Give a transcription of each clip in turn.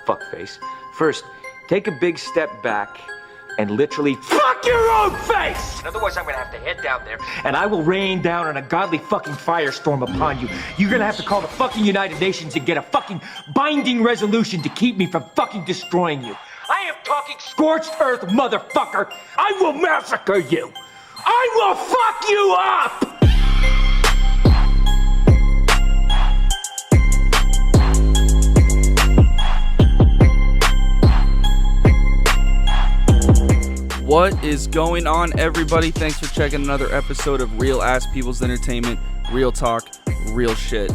fuckface. First, take a big step back and literally fuck your own face! Otherwise, I'm gonna have to head down there and I will rain down on a godly fucking firestorm upon you. You're gonna have to call the fucking United Nations and get a fucking binding resolution to keep me from fucking destroying you. I am talking scorched earth, motherfucker! I will massacre you! I will fuck you up! What is going on, everybody? Thanks for checking another episode of Real Ass People's Entertainment. Real talk, real shit.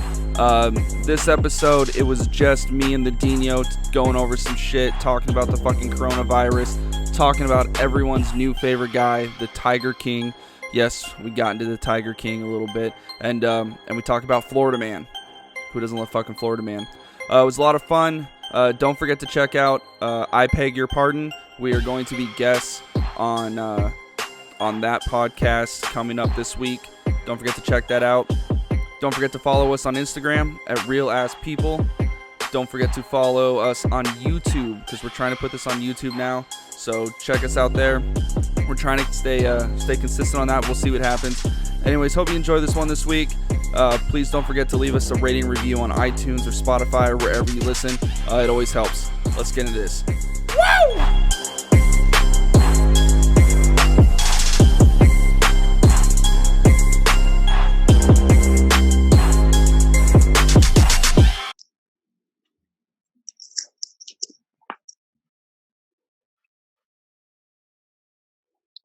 This episode, it was just me and the Dino going over some shit, talking about the fucking coronavirus, talking about everyone's new favorite guy, the Tiger King. Yes, we got into the Tiger King a little bit, and we talked about Florida Man. Who doesn't love fucking Florida Man? It was a lot of fun. Don't forget to check out I Beg Your Pardon. We are going to be guests on that podcast coming up this week. Don't forget to check that out. Don't forget to follow us on Instagram at Real Ass People. Don't forget to follow us on YouTube because we're trying to put this on YouTube now. So check us out there. We're trying to stay consistent on that. We'll see what happens. Anyways, hope you enjoy this one this week. Please don't forget to leave us a rating review on iTunes or Spotify or wherever you listen. It always helps. Let's get into this. Woo!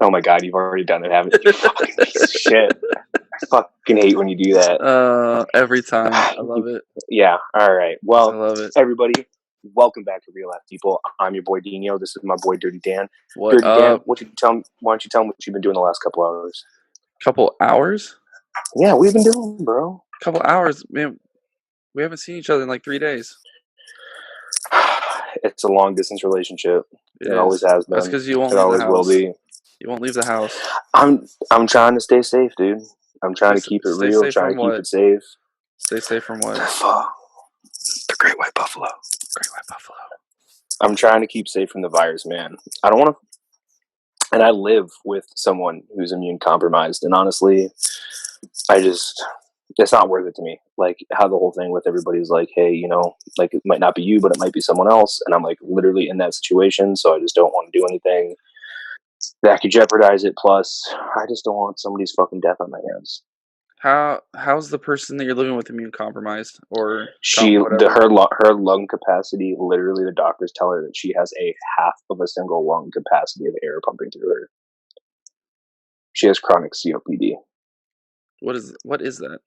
Oh my god, you've already done it, haven't you? Fucking piece of shit. I fucking hate when you do that. Every time. I love it. Yeah, alright. Well, I love it. Everybody, welcome back to Real Ass People. I'm your boy Dino. This is my boy Dirty Dan. What Dirty up? Dan, why don't you tell me what you've been doing the last couple hours? Couple hours? Yeah, what have you been doing, bro? Couple hours? Man, we haven't seen each other in like 3 days. It's a long distance relationship. It always has been. That's because you won't it leave always the house. will be. You won't leave the house. I'm trying to stay safe, dude. I'm trying to keep it Stay real, safe trying from to keep what? it safe. Stay safe from what? The Great White Buffalo. Great White Buffalo. I'm trying to keep safe from the virus, man. I don't want to. And I live with someone who's immune compromised, and honestly, it's not worth it to me. Like how the whole thing with everybody's like, hey, like it might not be you, but it might be someone else, and I'm like literally in that situation, so I just don't want to do anything that could jeopardize it. Plus, I just don't want somebody's fucking death on my hands. How's the person that you're living with immune compromised? Or her lung capacity, literally the doctors tell her that she has a half of a single lung capacity of air pumping through her. She has chronic COPD. What is that?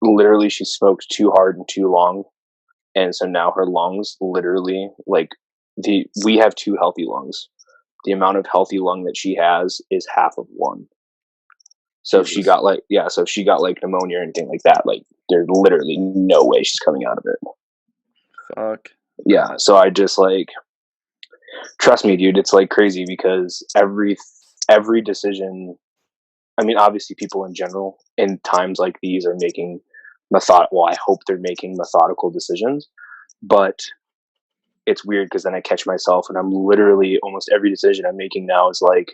Literally, she smoked too hard and too long, and so now her lungs literally we have 2 healthy lungs. The amount of healthy lung that she has is half of one. So if she got pneumonia or anything like that, like there's literally no way she's coming out of it. Fuck. Yeah. So I just trust me, dude. It's like crazy because every decision. I mean, obviously, people in general in times like these are making I hope they're making methodical decisions, but it's weird because then I catch myself and I'm literally almost every decision I'm making now is like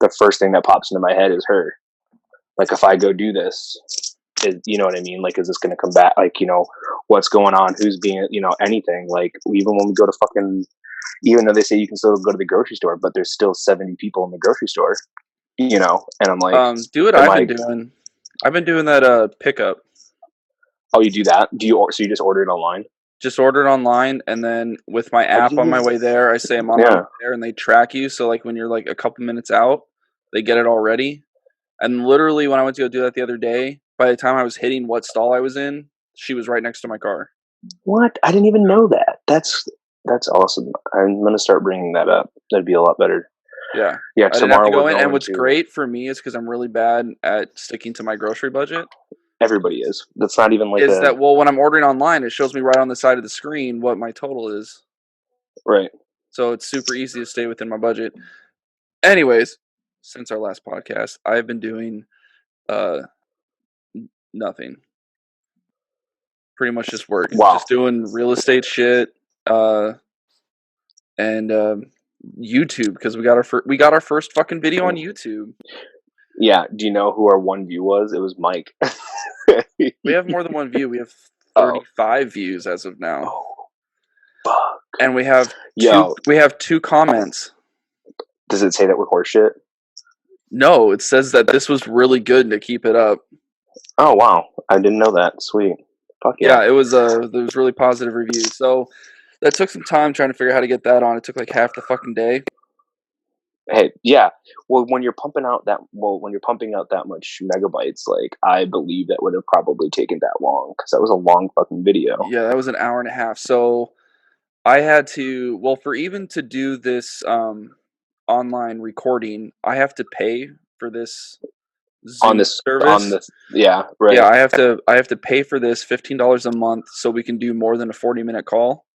the first thing that pops into my head is her. Like if I go do this, you know what I mean? Like, is this going to come back? Like, what's going on? Who's being, anything? Like even when we go to even though they say you can still go to the grocery store, but there's still 70 people in the grocery store, and I'm like, do what I've been doing. I've been doing that pickup. Oh, you do that? So you just order it online? Just order it online, and then with my app on my way there, I say I'm on my way there, and they track you. So like when you're like a couple minutes out, they get it already. And literally when I went to go do that the other day, by the time I was hitting what stall I was in, she was right next to my car. What? I didn't even know that. That's awesome. I'm going to start bringing that up. That'd be a lot better. Yeah. Yeah. I didn't have to go in. And what's great for me is because I'm really bad at sticking to my grocery budget. Everybody is. That's not even like when I'm ordering online, it shows me right on the side of the screen what my total is. Right. So it's super easy to stay within my budget. Anyways, since our last podcast, I've been doing nothing. Pretty much just work. Wow. Just doing real estate shit. and YouTube, because we got our first fucking video on YouTube. Yeah. Do you know who our one view was? It was Mike. We have more than one view. We have Oh. 35 views as of now. Oh, fuck. And we have Yo. two comments. Does it say that we're horseshit? No, it says that this was really good and to keep it up. Oh wow, I didn't know that. Sweet. Fuck Yeah, it was really positive reviews. So that took some time trying to figure out how to get that on. It took like half the fucking day. Hey, yeah. Well, when you're pumping out that much megabytes, like I believe that would have probably taken that long because that was a long fucking video. Yeah, that was an hour and a half. So I had to, for even to do this online recording, I have to pay for this Zoom service. Yeah, right. Yeah, I have to pay for this $15 a month so we can do more than a 40-minute call.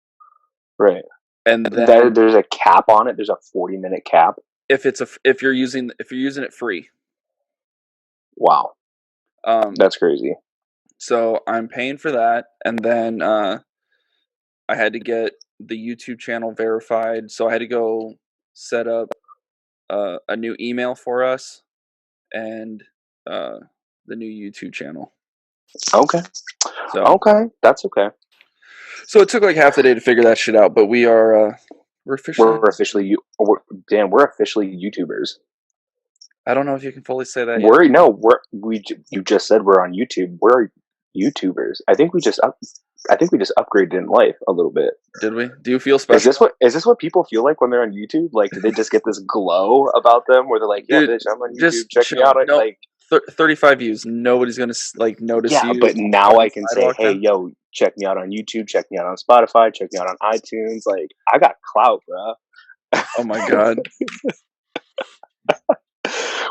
Right. And then there's a cap on it. There's a 40-minute cap. If you're using it free. Wow. That's crazy. So I'm paying for that, and then I had to get the YouTube channel verified. So I had to go set up a new email for us and the new YouTube channel. Okay. So okay, that's okay. So it took like half the day to figure that shit out, but we're officially YouTubers. I don't know if you can fully say that. You just said we're on YouTube. We're YouTubers. I think we just upgraded in life a little bit. Did we? Do you feel special? Is this what people feel like when they're on YouTube? Like, do they just get this glow about them where they're like, yeah, bitch, I'm on YouTube. Check me out. No, like 35 views. Nobody's gonna like notice you. Yeah, but now I can say, hey, yo, check me out on YouTube. Check me out on Spotify. Check me out on iTunes. Like, I got clout, bro. Oh my god.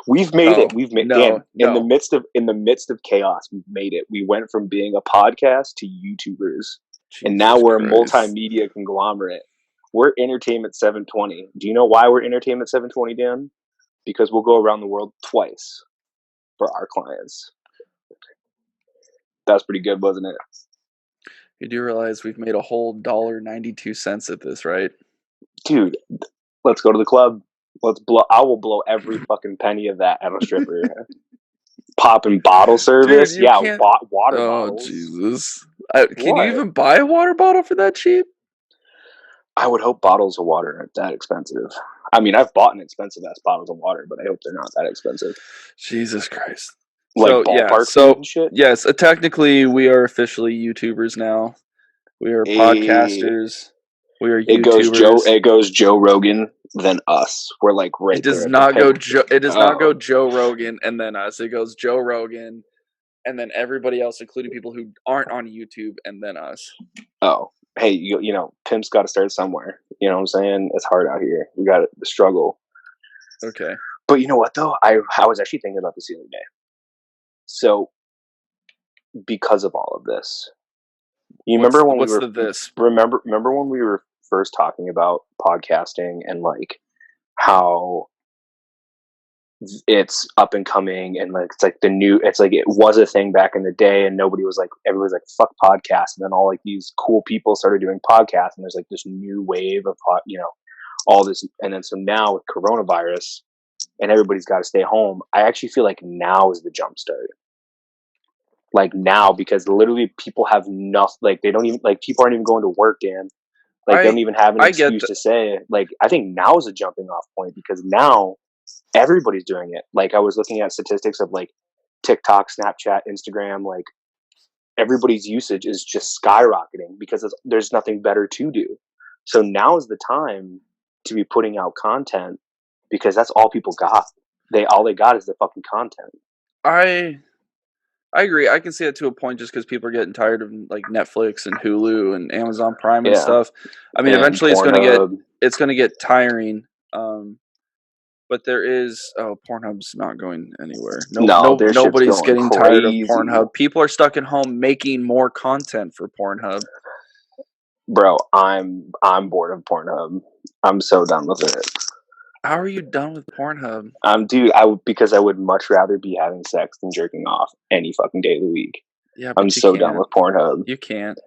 We've made it. In the midst of chaos, we've made it. We went from being a podcast to YouTubers, and now we're a multimedia conglomerate. We're Entertainment 720. Do you know why we're Entertainment 720, Dan? Because we'll go around the world twice for our clients. That's pretty good, wasn't it? You do realize we've made a whole $1.92 at this, right? Dude, let's go to the club. I will blow every fucking penny of that at a stripper. Popping bottle service. Dude, water bottles. Oh, Jesus. Can you even buy a water bottle for that cheap? I would hope bottles of water aren't that expensive. I mean, I've bought expensive ass bottles of water, but I hope they're not that expensive. Jesus Christ. Like ballpark food and shit? Yes, technically we are officially YouTubers now. We are podcasters. We are YouTubers. It goes Joe Rogan, then us. We're like right. It does not go Joe Rogan and then us. It goes Joe Rogan and then everybody else, including people who aren't on YouTube, and then us. Oh, hey, you know, pimp's got to start somewhere. You know what I'm saying? It's hard out here. We got the struggle. Okay. But you know what though? I was actually thinking about this the other day. So, because of all of this, remember when we were first talking about podcasting and like how it's up and coming and like it was a thing back in the day and everybody was like fuck podcasts, and then all like these cool people started doing podcasts and there's like this new wave of all this, and then so now with coronavirus and everybody's got to stay home, I actually feel like now is the jump start. Like now, because literally people have nothing, like they don't even, like people aren't even going to work, Dan. Like they don't even have an excuse to say, like, I think now is a jumping off point because now everybody's doing it. Like I was looking at statistics of like TikTok, Snapchat, Instagram, like everybody's usage is just skyrocketing because there's nothing better to do. So now is the time to be putting out content because that's all people got. All they got is the fucking content. I agree. I can see it to a point just because people are getting tired of like Netflix and Hulu and Amazon Prime and stuff. I mean, eventually it's going to get tiring. But there is Pornhub's not going anywhere. Nobody's getting tired of Pornhub. People are stuck at home making more content for Pornhub. Bro, I'm bored of Pornhub. I'm so done with it. How are you done with Pornhub? Dude, because I would much rather be having sex than jerking off any fucking day of the week. Yeah, I'm so done with Pornhub. You can't.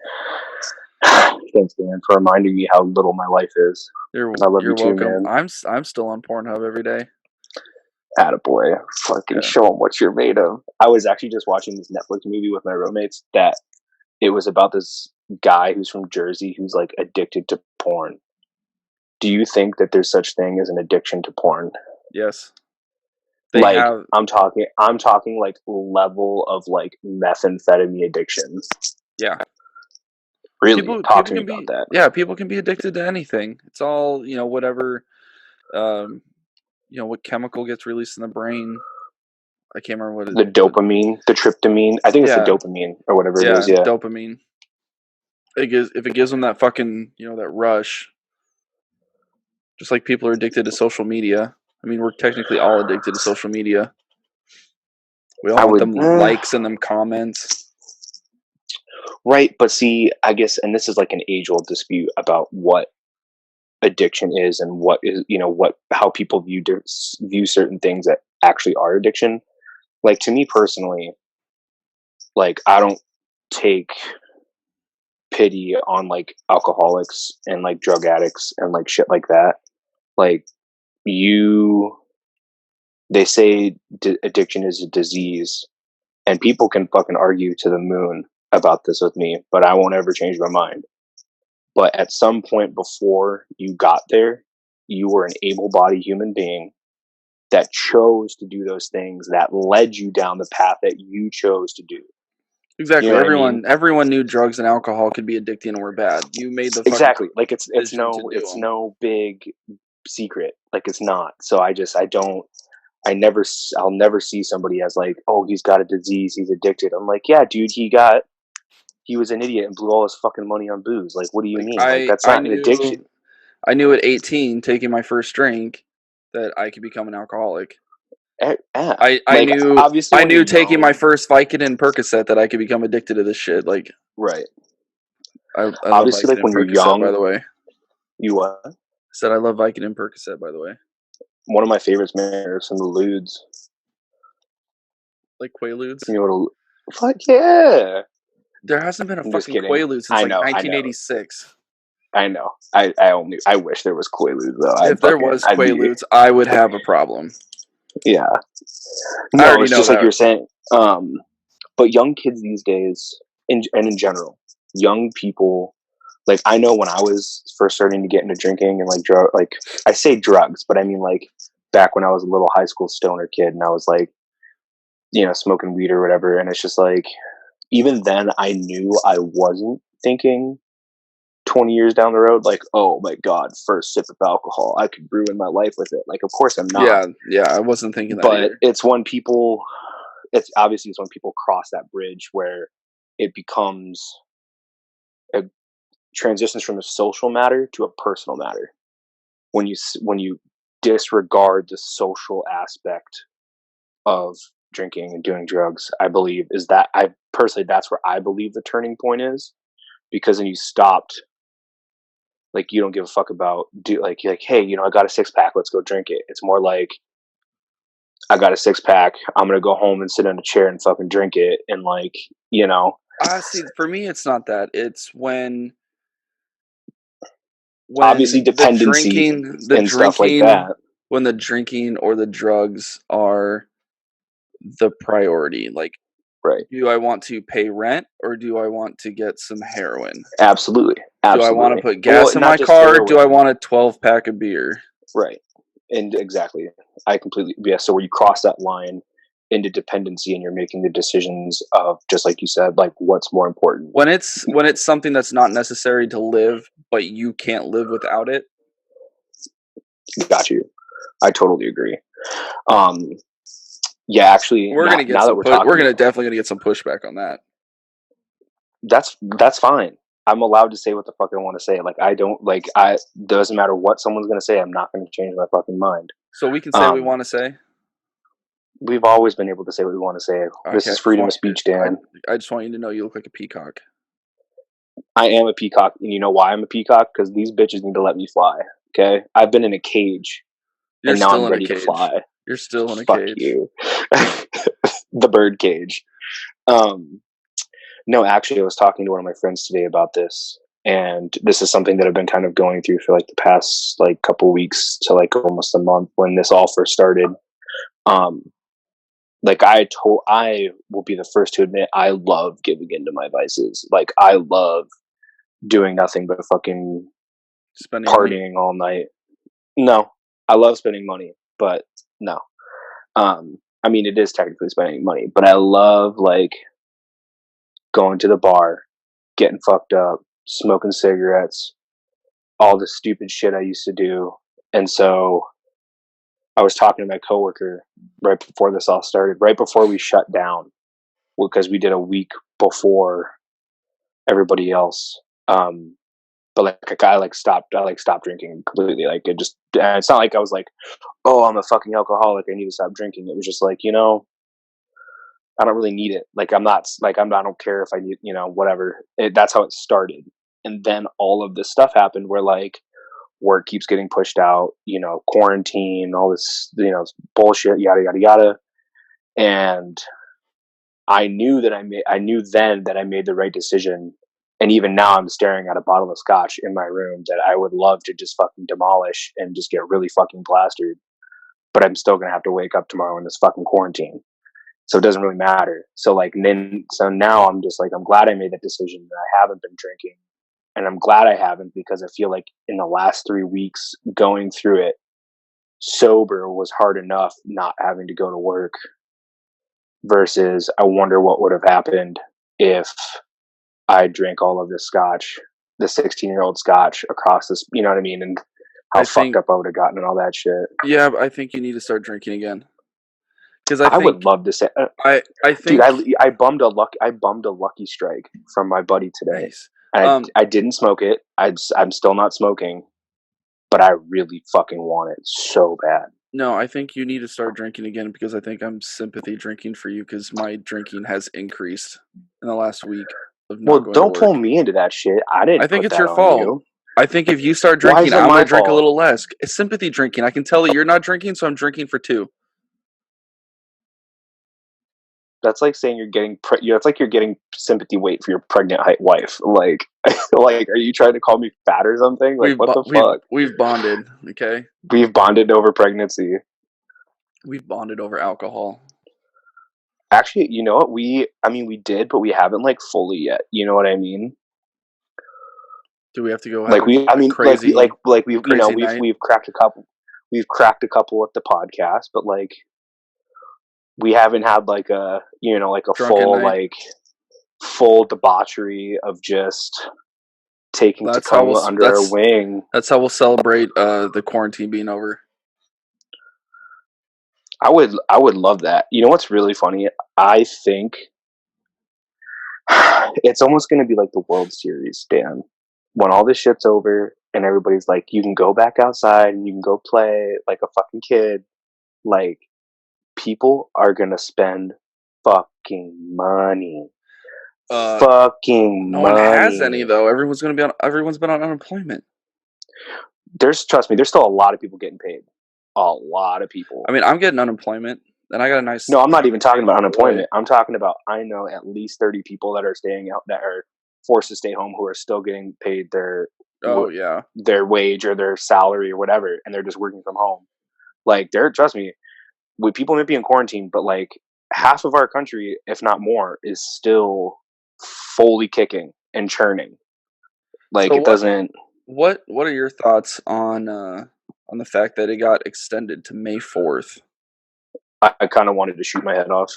Thanks, Dan, for reminding me how little my life is. I love you too, welcome. man. I'm still on Pornhub every day. Attaboy. Fucking show them what you're made of. I was actually just watching this Netflix movie with my roommates that it was about this guy who's from Jersey who's like addicted to porn. Do you think that there's such thing as an addiction to porn? Yes. I'm talking like level of like methamphetamine addiction. Yeah. Really? Talk to me about that. Yeah, people can be addicted to anything. It's all, whatever, what chemical gets released in the brain. I can't remember what it is. The dopamine, the tryptamine. I think it's the dopamine or whatever it is. Yeah, dopamine. If it gives them that fucking, that rush. Just like people are addicted to social media. I mean, we're technically all addicted to social media. We all want them likes and them comments. Right, but see, I guess, and this is like an age-old dispute about what addiction is and what is, how people view certain things that actually are addiction. Like, to me personally, like, I don't take pity on like alcoholics and like drug addicts and like shit like that. Like, they say addiction is a disease, and people can fucking argue to the moon about this with me, but I won't ever change my mind. But at some point before you got there, you were an able-bodied human being that chose to do those things that led you down the path that you chose to do. Exactly. Everyone knew drugs and alcohol could be addicting and were bad. You made the exactly like it's no big secret. Like, it's not. So I'll never see somebody as like, oh, he's got a disease, he's addicted. I'm like, yeah, dude, he was an idiot and blew all his fucking money on booze. Like, what do you mean? Like, that's not an addiction. I knew at 18, taking my first drink, that I could become an alcoholic. I knew taking my first Vicodin Percocet that I could become addicted to this shit. Like, right. I obviously, like when you're young, by the way. You what? I said I love Vicodin Percocet, by the way. One of my favorites, man, are some Ludes. Like Quaaludes? Fuck yeah! There hasn't been a fucking Quaalude since 1986. I know. I wish there was Quaaludes though. If there was Quaaludes, I would have a problem. Yeah. No, it's just like you're saying. But young kids these days, in general, young people, like, I know when I was first starting to get into drinking and like I say drugs, but I mean like back when I was a little high school stoner kid and I was like, smoking weed or whatever, and it's just like, even then I knew I wasn't thinking 20 years down the road, like, oh my god, first sip of alcohol, I could ruin my life with it. Like, of course I'm not. Yeah, I wasn't thinking that. But either. It's when people cross that bridge where it becomes transitions from a social matter to a personal matter. When you disregard the social aspect of drinking and doing drugs, I believe that's where I believe the turning point is, because then you stopped. Like, you don't give a fuck about you're like, hey, I got a 6-pack, let's go drink it. It's more like, I got a 6-pack, I'm gonna go home and sit in a chair and fucking drink it, and like, see, for me, it's not that. It's when obviously dependency and stuff like that. When the drinking or the drugs are the priority, like, right? Do I want to pay rent or do I want to get some heroin? Absolutely. Do I want to put gas in my car? Or do I want a 12-pack of beer? Right. And exactly. I completely, yeah. So where you cross that line into dependency and you're making the decisions of, just like you said, like, what's more important. When it's something that's not necessary to live, but you can't live without it. Got you. I totally agree. Yeah, actually, we're definitely gonna get some pushback on that. That's fine. I'm allowed to say what the fuck I want to say. Like, doesn't matter what someone's gonna say. I'm not gonna change my fucking mind. So we can say what we want to say. We've always been able to say what we want to say. Okay, this is freedom of speech, Dan. I just want you to know you look like a peacock. I am a peacock, and you know why I'm a peacock? Because these bitches need to let me fly. Okay, I've been in a cage, and now I'm ready to fly. You're still in a Fuck cage. You. The bird cage. No, actually, I was talking to one of my friends today about this, and this is something that I've been kind of going through for like the past like couple weeks to like almost a month when this all first started. Like I will be the first to admit I love giving into my vices. Like I love doing nothing but fucking Spending partying money. all night. No, I love spending money, but no. I mean, it is technically spending money, but I love like going to the bar, getting fucked up, smoking cigarettes, all the stupid shit I used to do. And so I was talking to my coworker right before this all started, right before we shut down, because we did a week before everybody else. But like I stopped drinking completely. Like it just, and it's not like I was like, oh, I'm a fucking alcoholic, I need to stop drinking. It was just like, I don't really need it. Like I don't care if I need, whatever. That's how it started. And then all of this stuff happened where like work keeps getting pushed out, quarantine, all this, bullshit, yada, yada, yada. And I knew then that I made the right decision. And even now I'm staring at a bottle of scotch in my room that I would love to just fucking demolish and just get really fucking plastered. But I'm still going to have to wake up tomorrow in this fucking quarantine. So it doesn't really matter. So now I'm just like, I'm glad I made that decision that I haven't been drinking. And I'm glad I haven't, because I feel like in the last 3 weeks going through it sober was hard enough not having to go to work, versus I wonder what would have happened if I drank all of this scotch, the 16-year-old scotch across this, you know what I mean? And how fucked up I would have gotten and all that shit. Yeah, I think you need to start drinking again. Because I would love to say, I think, dude, I bummed a lucky strike from my buddy today. nice. And I didn't smoke it. I'm still not smoking, but I really fucking want it so bad. No, I think you need to start drinking again, because I think I'm sympathy drinking for you, because my drinking has increased in the last week of not Well, going don't to pull work. me into that shit. I didn't I think put it's that your on fault. you. I think if you start Why drinking, is it I'm my going to drink a fault? little less. It's sympathy drinking. I can tell that you're not drinking, so I'm drinking for two. That's like saying it's like you're getting sympathy weight for your pregnant wife. Like, like, are you trying to call me fat or something? Like, what the fuck? We've bonded, okay? We've bonded over pregnancy. We've bonded over alcohol. Actually, you know what? We did, but we haven't like fully yet. You know what I mean? Do we have to go have Like crazy, night? we've cracked a couple. We've cracked a couple at the podcast, but like we haven't had like a Drunken full debauchery of just taking That's how Tacoma under our wing. That's how we'll celebrate the quarantine being over. I would love that. You know what's really funny? I think it's almost going to be like the World Series, Dan. When all this shit's over and everybody's like, you can go back outside and you can go play like a fucking kid. Like, people are going to spend fucking money. Fucking no money. one has any though. Everyone's been on unemployment. Trust me, there's still a lot of people getting paid. A lot of people. I mean, I'm getting unemployment, and I got a nice. No, I'm not even talking about unemployment. I'm talking about, I know at least 30 people that are staying out, that are forced to stay home, who are still getting paid their wage or their salary or whatever, and they're just working from home. Like, trust me, people may be in quarantine, but like half of our country, if not more, is still fully kicking and churning. Like, so it doesn't. What are your thoughts on the fact that it got extended to May 4th? I kind of wanted to shoot my head off.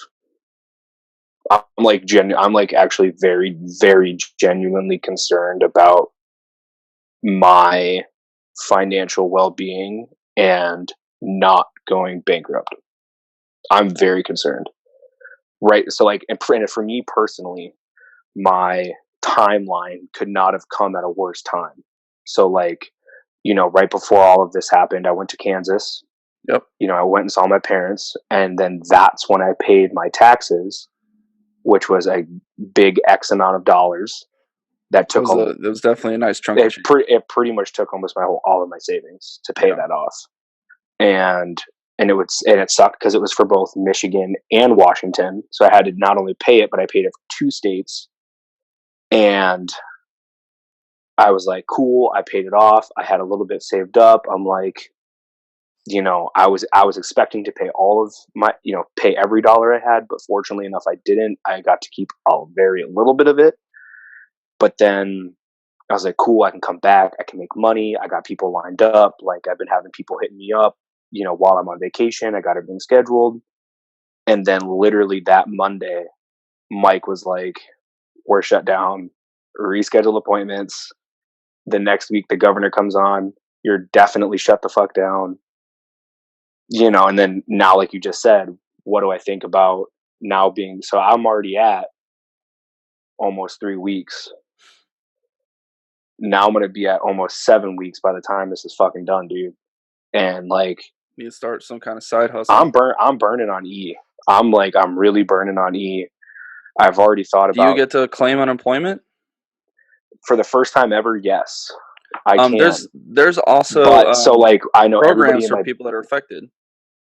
I'm like actually very, very genuinely concerned about my financial well-being and not going bankrupt. I'm very concerned. Right. So like, and for me personally, my timeline could not have come at a worse time. So like, right before all of this happened, I went to Kansas. Yep. I went and saw my parents, and then that's when I paid my taxes, which was a big X amount of dollars. That took it was definitely a nice chunk. It pretty much took almost all of my savings to pay that off, and it sucked because it was for both Michigan and Washington, so I had to not only pay it, but I paid it for 2 states, and I was like, cool. I paid it off. I had a little bit saved up. I'm like, I was expecting to pay all of my, pay every dollar I had, but fortunately enough, I didn't. I got to keep a very little bit of it. But then I was like, cool, I can come back. I can make money. I got people lined up. Like, I've been having people hitting me up, while I'm on vacation. I got everything scheduled. And then literally that Monday, Mike was like, we're shut down, reschedule appointments. The next week the governor comes on, you're definitely shut the fuck down. And then now, like you just said, what do I think about now being, so I'm already at almost 3 weeks. Now I'm going to be at almost 7 weeks by the time this is fucking done, dude. And like, Need to start some kind of side hustle. I'm burning on E. I'm really burning on E. I've already thought about. Do you get to claim unemployment? For the first time ever, yes. I can. There's also I know programs for people that are affected.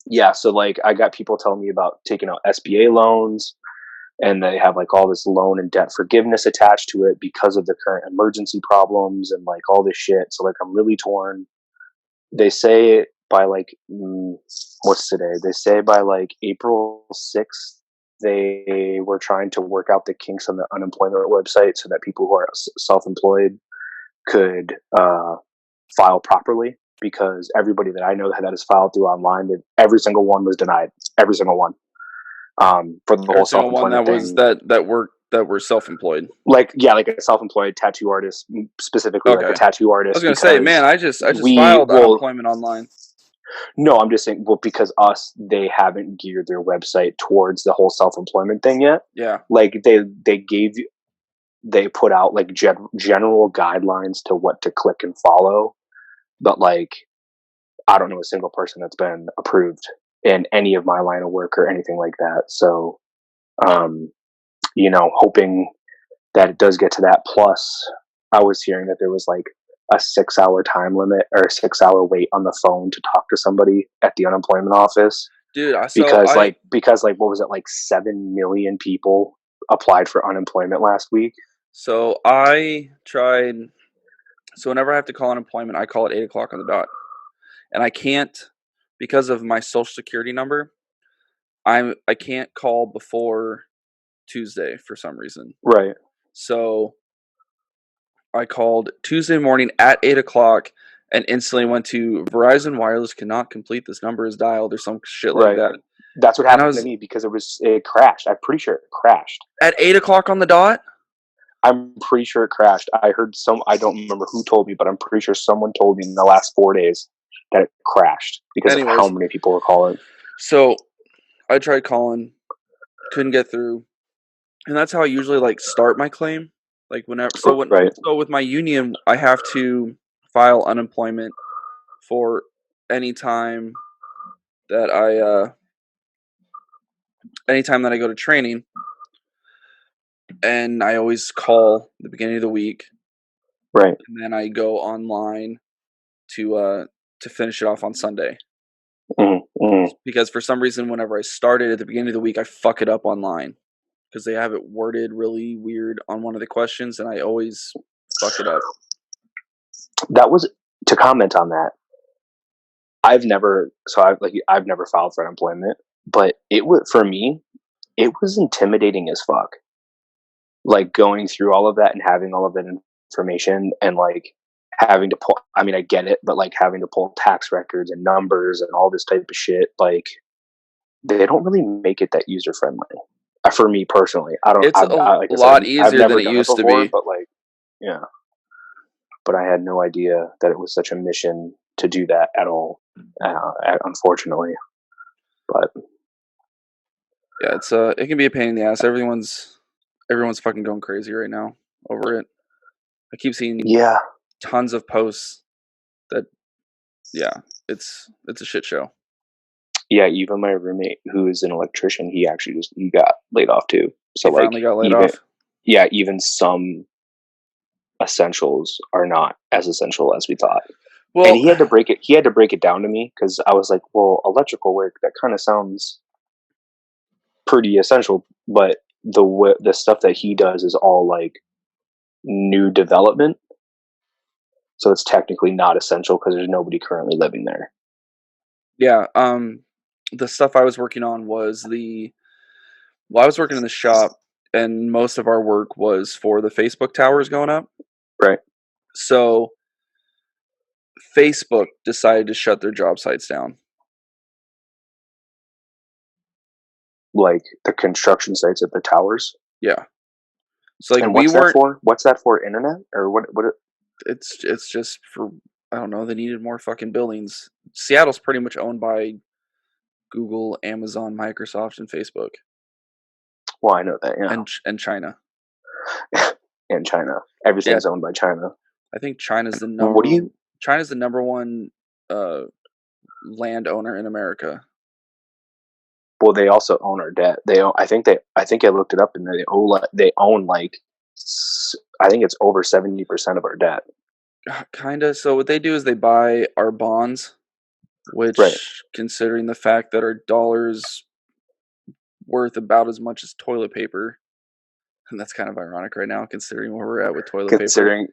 Yeah, so like I got people telling me about taking out SBA loans, and they have like all this loan and debt forgiveness attached to it because of the current emergency problems and like all this shit. So like I'm really torn. They say by like what's today? They say by like April 6th they were trying to work out the kinks on the unemployment website so that people who are self-employed could file properly, because everybody that I know that has filed through online, every single one was denied. Every single one. For the whole self-employment thing. that were self-employed. Like a self-employed tattoo artist, specifically like a tattoo artist. I was gonna say, man, I just filed unemployment online. No, I'm just saying, because they haven't geared their website towards the whole self-employment thing yet. Yeah. Like they put out like general guidelines to what to click and follow, but like I don't know a single person that's been approved in any of my line of work or anything like that. So, hoping that it does get to that. Plus, I was hearing that there was like a 6-hour time limit or a 6-hour wait on the phone to talk to somebody at the unemployment office. Dude, because what was it, like 7 million people applied for unemployment last week? So I tried. So whenever I have to call unemployment, I call at 8:00 on the dot, and I can't, because of my social security number. I can't call before Tuesday for some reason. Right. So I called Tuesday morning at 8:00 and instantly went to Verizon Wireless cannot complete this number is dialed or some shit like that. That's what happened to me, because it crashed. I'm pretty sure it crashed at 8:00 on the dot. I'm pretty sure it crashed. I don't remember who told me, but I'm pretty sure someone told me in the last 4 days that it crashed because of how many people were calling. So I tried calling, couldn't get through. And that's how I usually like start my claim. Like whenever, so with my union, I have to file unemployment for any time that I go to training, and I always call the beginning of the week, right? And then I go online to finish it off on Sunday. Mm-hmm. Because for some reason, whenever I started at the beginning of the week, I fuck it up online. Because they have it worded really weird on one of the questions, and I always fuck it up. That was to comment on that. I've never filed for unemployment, but for me, it was intimidating as fuck. Like going through all of that and having all of that information and like having to pull. I mean, I get it, but like having to pull tax records and numbers and all this type of shit, like they don't really make it that user friendly. For me personally, I don't. It's a lot easier than it used to be. But like, yeah. But I had no idea that it was such a mission to do that at all. Unfortunately, but yeah, it can be a pain in the ass. Everyone's fucking going crazy right now over it. I keep seeing tons of posts that it's a shit show. Yeah, even my roommate, who is an electrician, he got laid off too. So he finally got laid off. Yeah, even some essentials are not as essential as we thought. Well, and he had to break it down to me, because I was like, well, electrical work, that kind of sounds pretty essential, but the stuff that he does is all like new development. So it's technically not essential because there's nobody currently living there. Yeah. The stuff I was working on was I was working in the shop, and most of our work was for the Facebook towers going up. Right. So Facebook decided to shut their job sites down. Like the construction sites at the towers. Yeah. So like and we what's that weren't. for? What's that for? Internet or what? It's just for, I don't know. They needed more fucking buildings. Seattle's pretty much owned by Google, Amazon, Microsoft, and Facebook, Well, I know that. Yeah. and China. And China. Everything's owned by China. I think China's the What do you? China's the number one landowner in America. Well, they also own our debt. They own. I think I looked it up, and they own like. I think it's over 70% of our debt. Kinda. So what they do is they buy our bonds, which, Right. considering the fact that our dollar's worth about as much as toilet paper, and that's kind of ironic right now, considering where we're at with toilet Considering,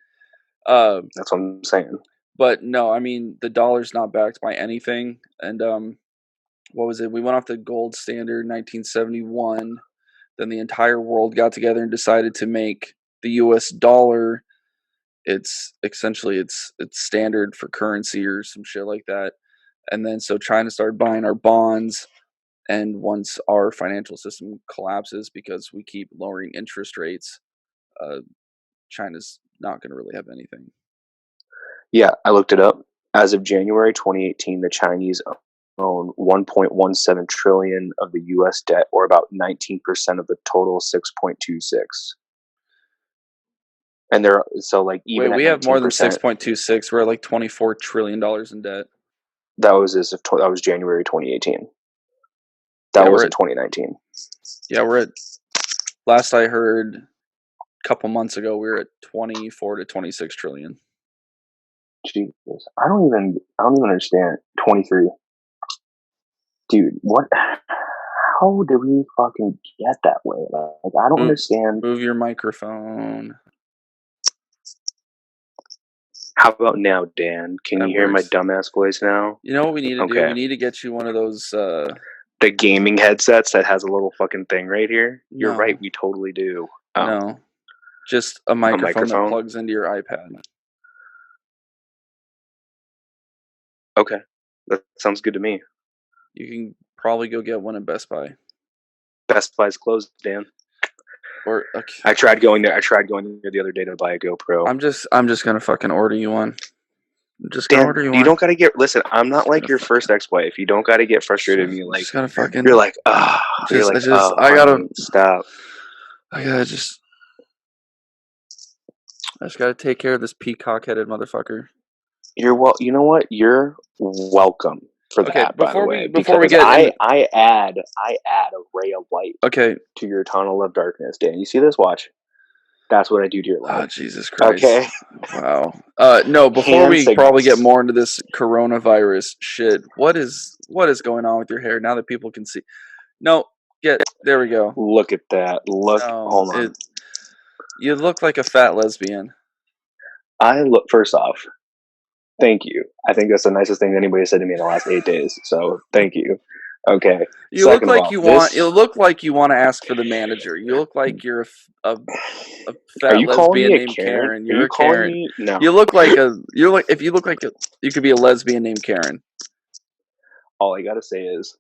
paper. that's what I'm saying. But no, I mean the dollar's not backed by anything, and what was it? We went off the gold standard 1971. Then the entire world got together and decided to make the U.S. dollar it's standard for currency or some shit like that. And then so China started buying our bonds, and once our financial system collapses because we keep lowering interest rates, China's not going to really have anything. Yeah, I looked it up. As of January 2018, the Chinese own 1.17 trillion of the U.S. debt, or about 19% of the total 6.26. And they're so like even Wait, we have more than 6.26. 6.26. We're at like $24 trillion in debt. That was January 2018. That wasn't 2019. Yeah, we're at. Last I heard, a couple months ago, we were at 24 to 26 trillion. Jesus, I don't even understand. 23. Dude, what? How did we fucking get that way? Like, I don't understand. Move your microphone. How about now, Dan? Can you hear my dumbass voice now? You know what we need to do? We need to get you one of those. The gaming headsets that has a little fucking thing right here. You're right. We totally do. No, just a microphone that plugs into your iPad. Okay, that sounds good to me. You can probably go get one at Best Buy. Best Buy's closed, Dan. Or okay. I tried going there the other day to buy a GoPro. I'm just gonna fucking order you one. I'm just gonna Dan, order you one. You don't gotta get. Listen, I'm not like your first ex-wife. You don't gotta get frustrated with me. Like gotta fucking. You're like, ah. You're like, I gotta stop. I just gotta take care of this peacock-headed motherfucker. You know what? You're welcome for that. By the way, before we get, I add a ray of light. Okay. To your tunnel of darkness, Dan. You see this? Watch. That's what I do to your life. Oh, Jesus Christ. Okay. Wow. No, before we probably get more into this coronavirus shit, what is going on with your hair now that people can see? No, there we go. Look at that. Hold on. You look like a fat lesbian. First off, thank you. I think that's the nicest thing anybody said to me in the last 8 days. So thank you. Okay. You look like you want to ask for the manager. You look like you're a fat lesbian named Karen. You're a Karen. No. You look like you could be a lesbian named Karen. All I gotta say is,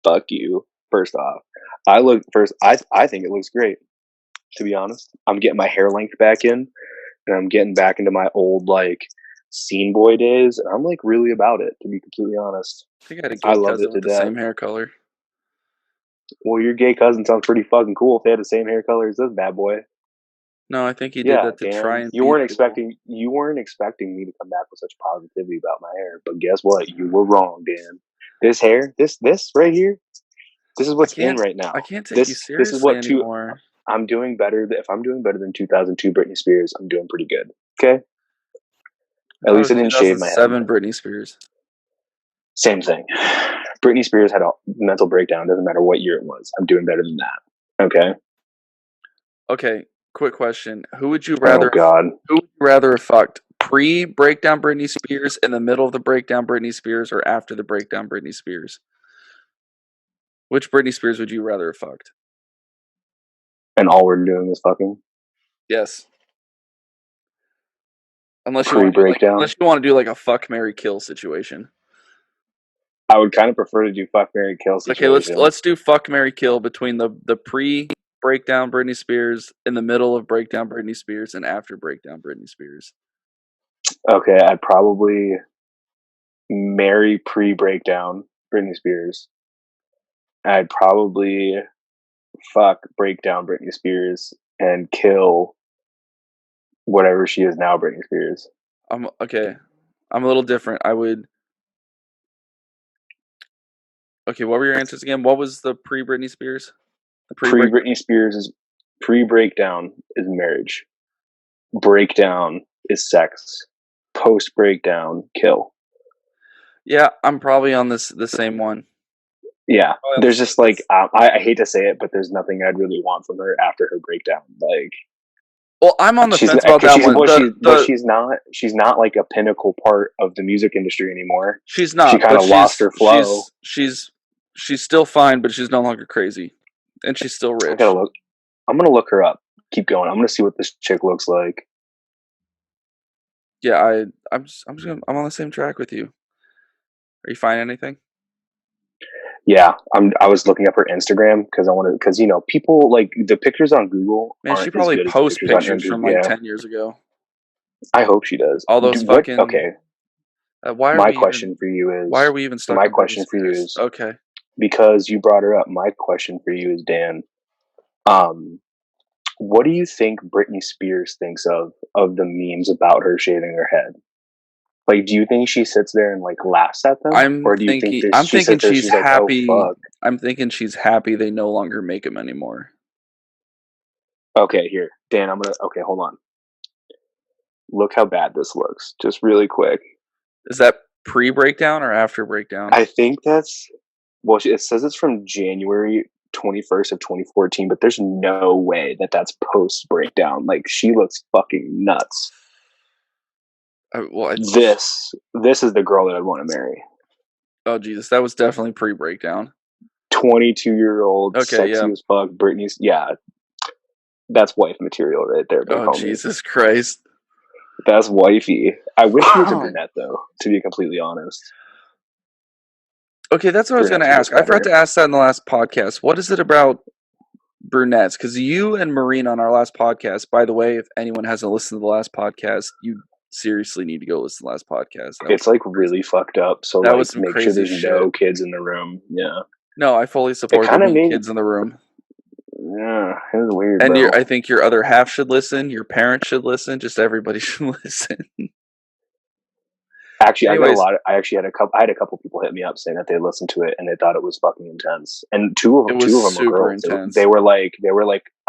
fuck you. First off, I think it looks great. To be honest, I'm getting my hair length back in, and I'm getting back into my old scene boy days, and I'm really about it, to be completely honest. I think I had a gay cousin with the same hair color. Well, your gay cousin sounds pretty fucking cool if they had the same hair color as this bad boy. No, I think he did that to try and you weren't expecting me to come back with such positivity about my hair, but guess what? You were wrong, Dan. This hair, this right here, this is what's in right now. I can't take you seriously anymore. I'm doing better. If I'm doing better than 2002 Britney Spears, I'm doing pretty good. Okay. At least I didn't shave my head. 2007 Britney Spears. Same thing. Britney Spears had a mental breakdown. Doesn't matter what year it was. I'm doing better than that. Okay. Okay. Quick question: Who would you rather? Oh God. Who would you rather have fucked, pre-breakdown Britney Spears, in the middle of the breakdown Britney Spears, or after the breakdown Britney Spears? Which Britney Spears would you rather have fucked? And all we're doing is fucking Yes. Unless you pre-breakdown. want to do like a fuck, marry, kill situation. I would kind of prefer to do fuck, marry, kill situation. Okay, let's do fuck, marry, kill between the pre-breakdown Britney Spears, in the middle of breakdown Britney Spears, and after breakdown Britney Spears. Okay, I'd probably marry pre-breakdown Britney Spears. I'd probably fuck breakdown Britney Spears and kill whatever she is now, Britney Spears. Okay. I'm a little different. I would. Okay, what were your answers again? What was the pre-Britney Spears? The pre-Britney Spears is pre-breakdown is marriage. Breakdown is sex. Post-breakdown, kill. Yeah, I'm probably on the same one. Yeah, there's just like I hate to say it, but there's nothing I'd really want from her after her breakdown. Like, well, I'm on the fence about that one. She's not like a pinnacle part of the music industry anymore. She's not. She kind of lost her flow. She's still fine, but she's no longer crazy, and she's still rich. I'm gonna look her up. Keep going. I'm gonna see what this chick looks like. Yeah, I'm on the same track with you. Are you finding anything? Yeah, I was looking up her Instagram because you know, people like the pictures on Google. Man, she probably posts pictures from like 10 years ago. I hope she does. All those fucking. Okay. My question for you is. Why are we even stuck? My question for you is. Okay. Because you brought her up, my question for you is, Dan. What do you think Britney Spears thinks of the memes about her shaving her head? Like, do you think she sits there and like laughs at them, I'm thinking she's happy. Like, oh, I'm thinking she's happy they no longer make them anymore. Okay, here, Dan. Okay, hold on. Look how bad this looks. Just really quick. Is that pre-breakdown or after breakdown? I think that's. Well, it says it's from January 21st of 2014, but there's no way that's post-breakdown. Like, she looks fucking nuts. This is the girl that I'd want to marry. Oh, Jesus. That was definitely pre-breakdown. 22-year-old, sexy as fuck, Britney's. Yeah. That's wife material right there. Oh, Jesus Christ. That's wifey. I wish she was a brunette, though, to be completely honest. Okay, that's what I was going to ask. I forgot to ask that in the last podcast. What is it about brunettes? Because you and Marina on our last podcast, by the way, if anyone hasn't listened to the last podcast, you seriously need to go listen to the last podcast. It's like really fucked up. So that like, was some make sure there's no kids in the room. Yeah. No, I fully support there being kids in the room. Yeah, it was weird. And bro. I think your other half should listen. Your parents should listen. Just everybody should listen. Actually, I actually had a couple people hit me up saying that they listened to it and they thought it was fucking intense. And two of them were girls. Intense. They were like,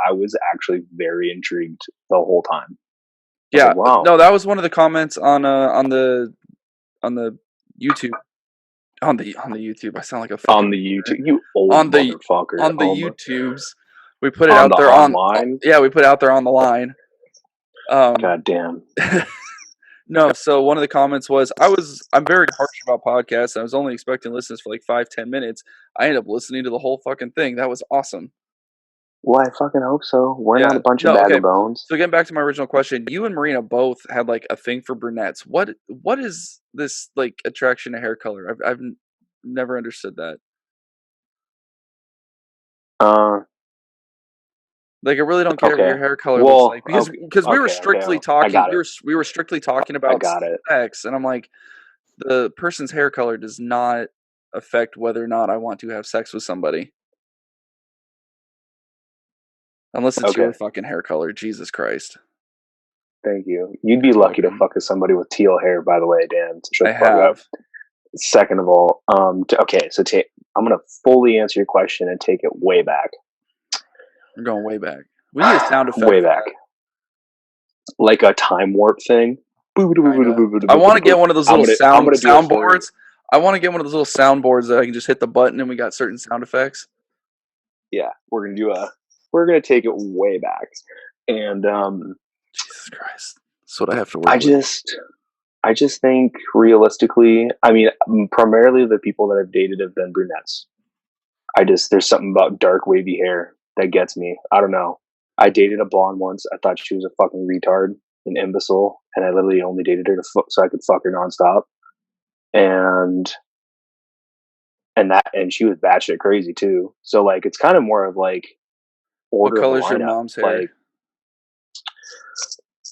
I was actually very intrigued the whole time. Yeah, like, wow. No, that was one of the comments on the YouTube. On the YouTube, I sound like a fucking on the YouTube. You old motherfucker. On the YouTubes, we put it out there online. Yeah, we put it out there on the line. God damn. No, so one of the comments was, I'm very harsh about podcasts. I was only expecting listens for like 5-10 minutes. I ended up listening to the whole fucking thing. That was awesome. Well, I fucking hope so. We're not a bunch of bag of bones. So getting back to my original question, you and Marina both had like a thing for brunettes. What is this like attraction to hair color? I've never understood that. Like, I really don't care what your hair color looks like, because we were strictly talking. We were strictly talking about sex, and I'm like, the person's hair color does not affect whether or not I want to have sex with somebody, unless it's your fucking hair color. Jesus Christ! Thank you. You'd be lucky to fuck with somebody with teal hair, by the way, Dan. I have. Second of all, I'm gonna fully answer your question and take it way back. We're going way back. We need a sound effect. Way back. Like a time warp thing. I want to get one of those little soundboards. I want to get one of those little soundboards that I can just hit the button and we got certain sound effects. Yeah, we're gonna take it way back. And Jesus Christ. That's what I have to work I with. just think realistically, I mean, primarily the people that I've dated have been brunettes. There's something about dark wavy hair that gets me. I don't know. I dated a blonde once. I thought she was a fucking retard, an imbecile, and I literally only dated her so I could fuck her nonstop. And and she was batshit crazy too. So like, it's kind of more of like What order of a color's your lineup, mom's hair? like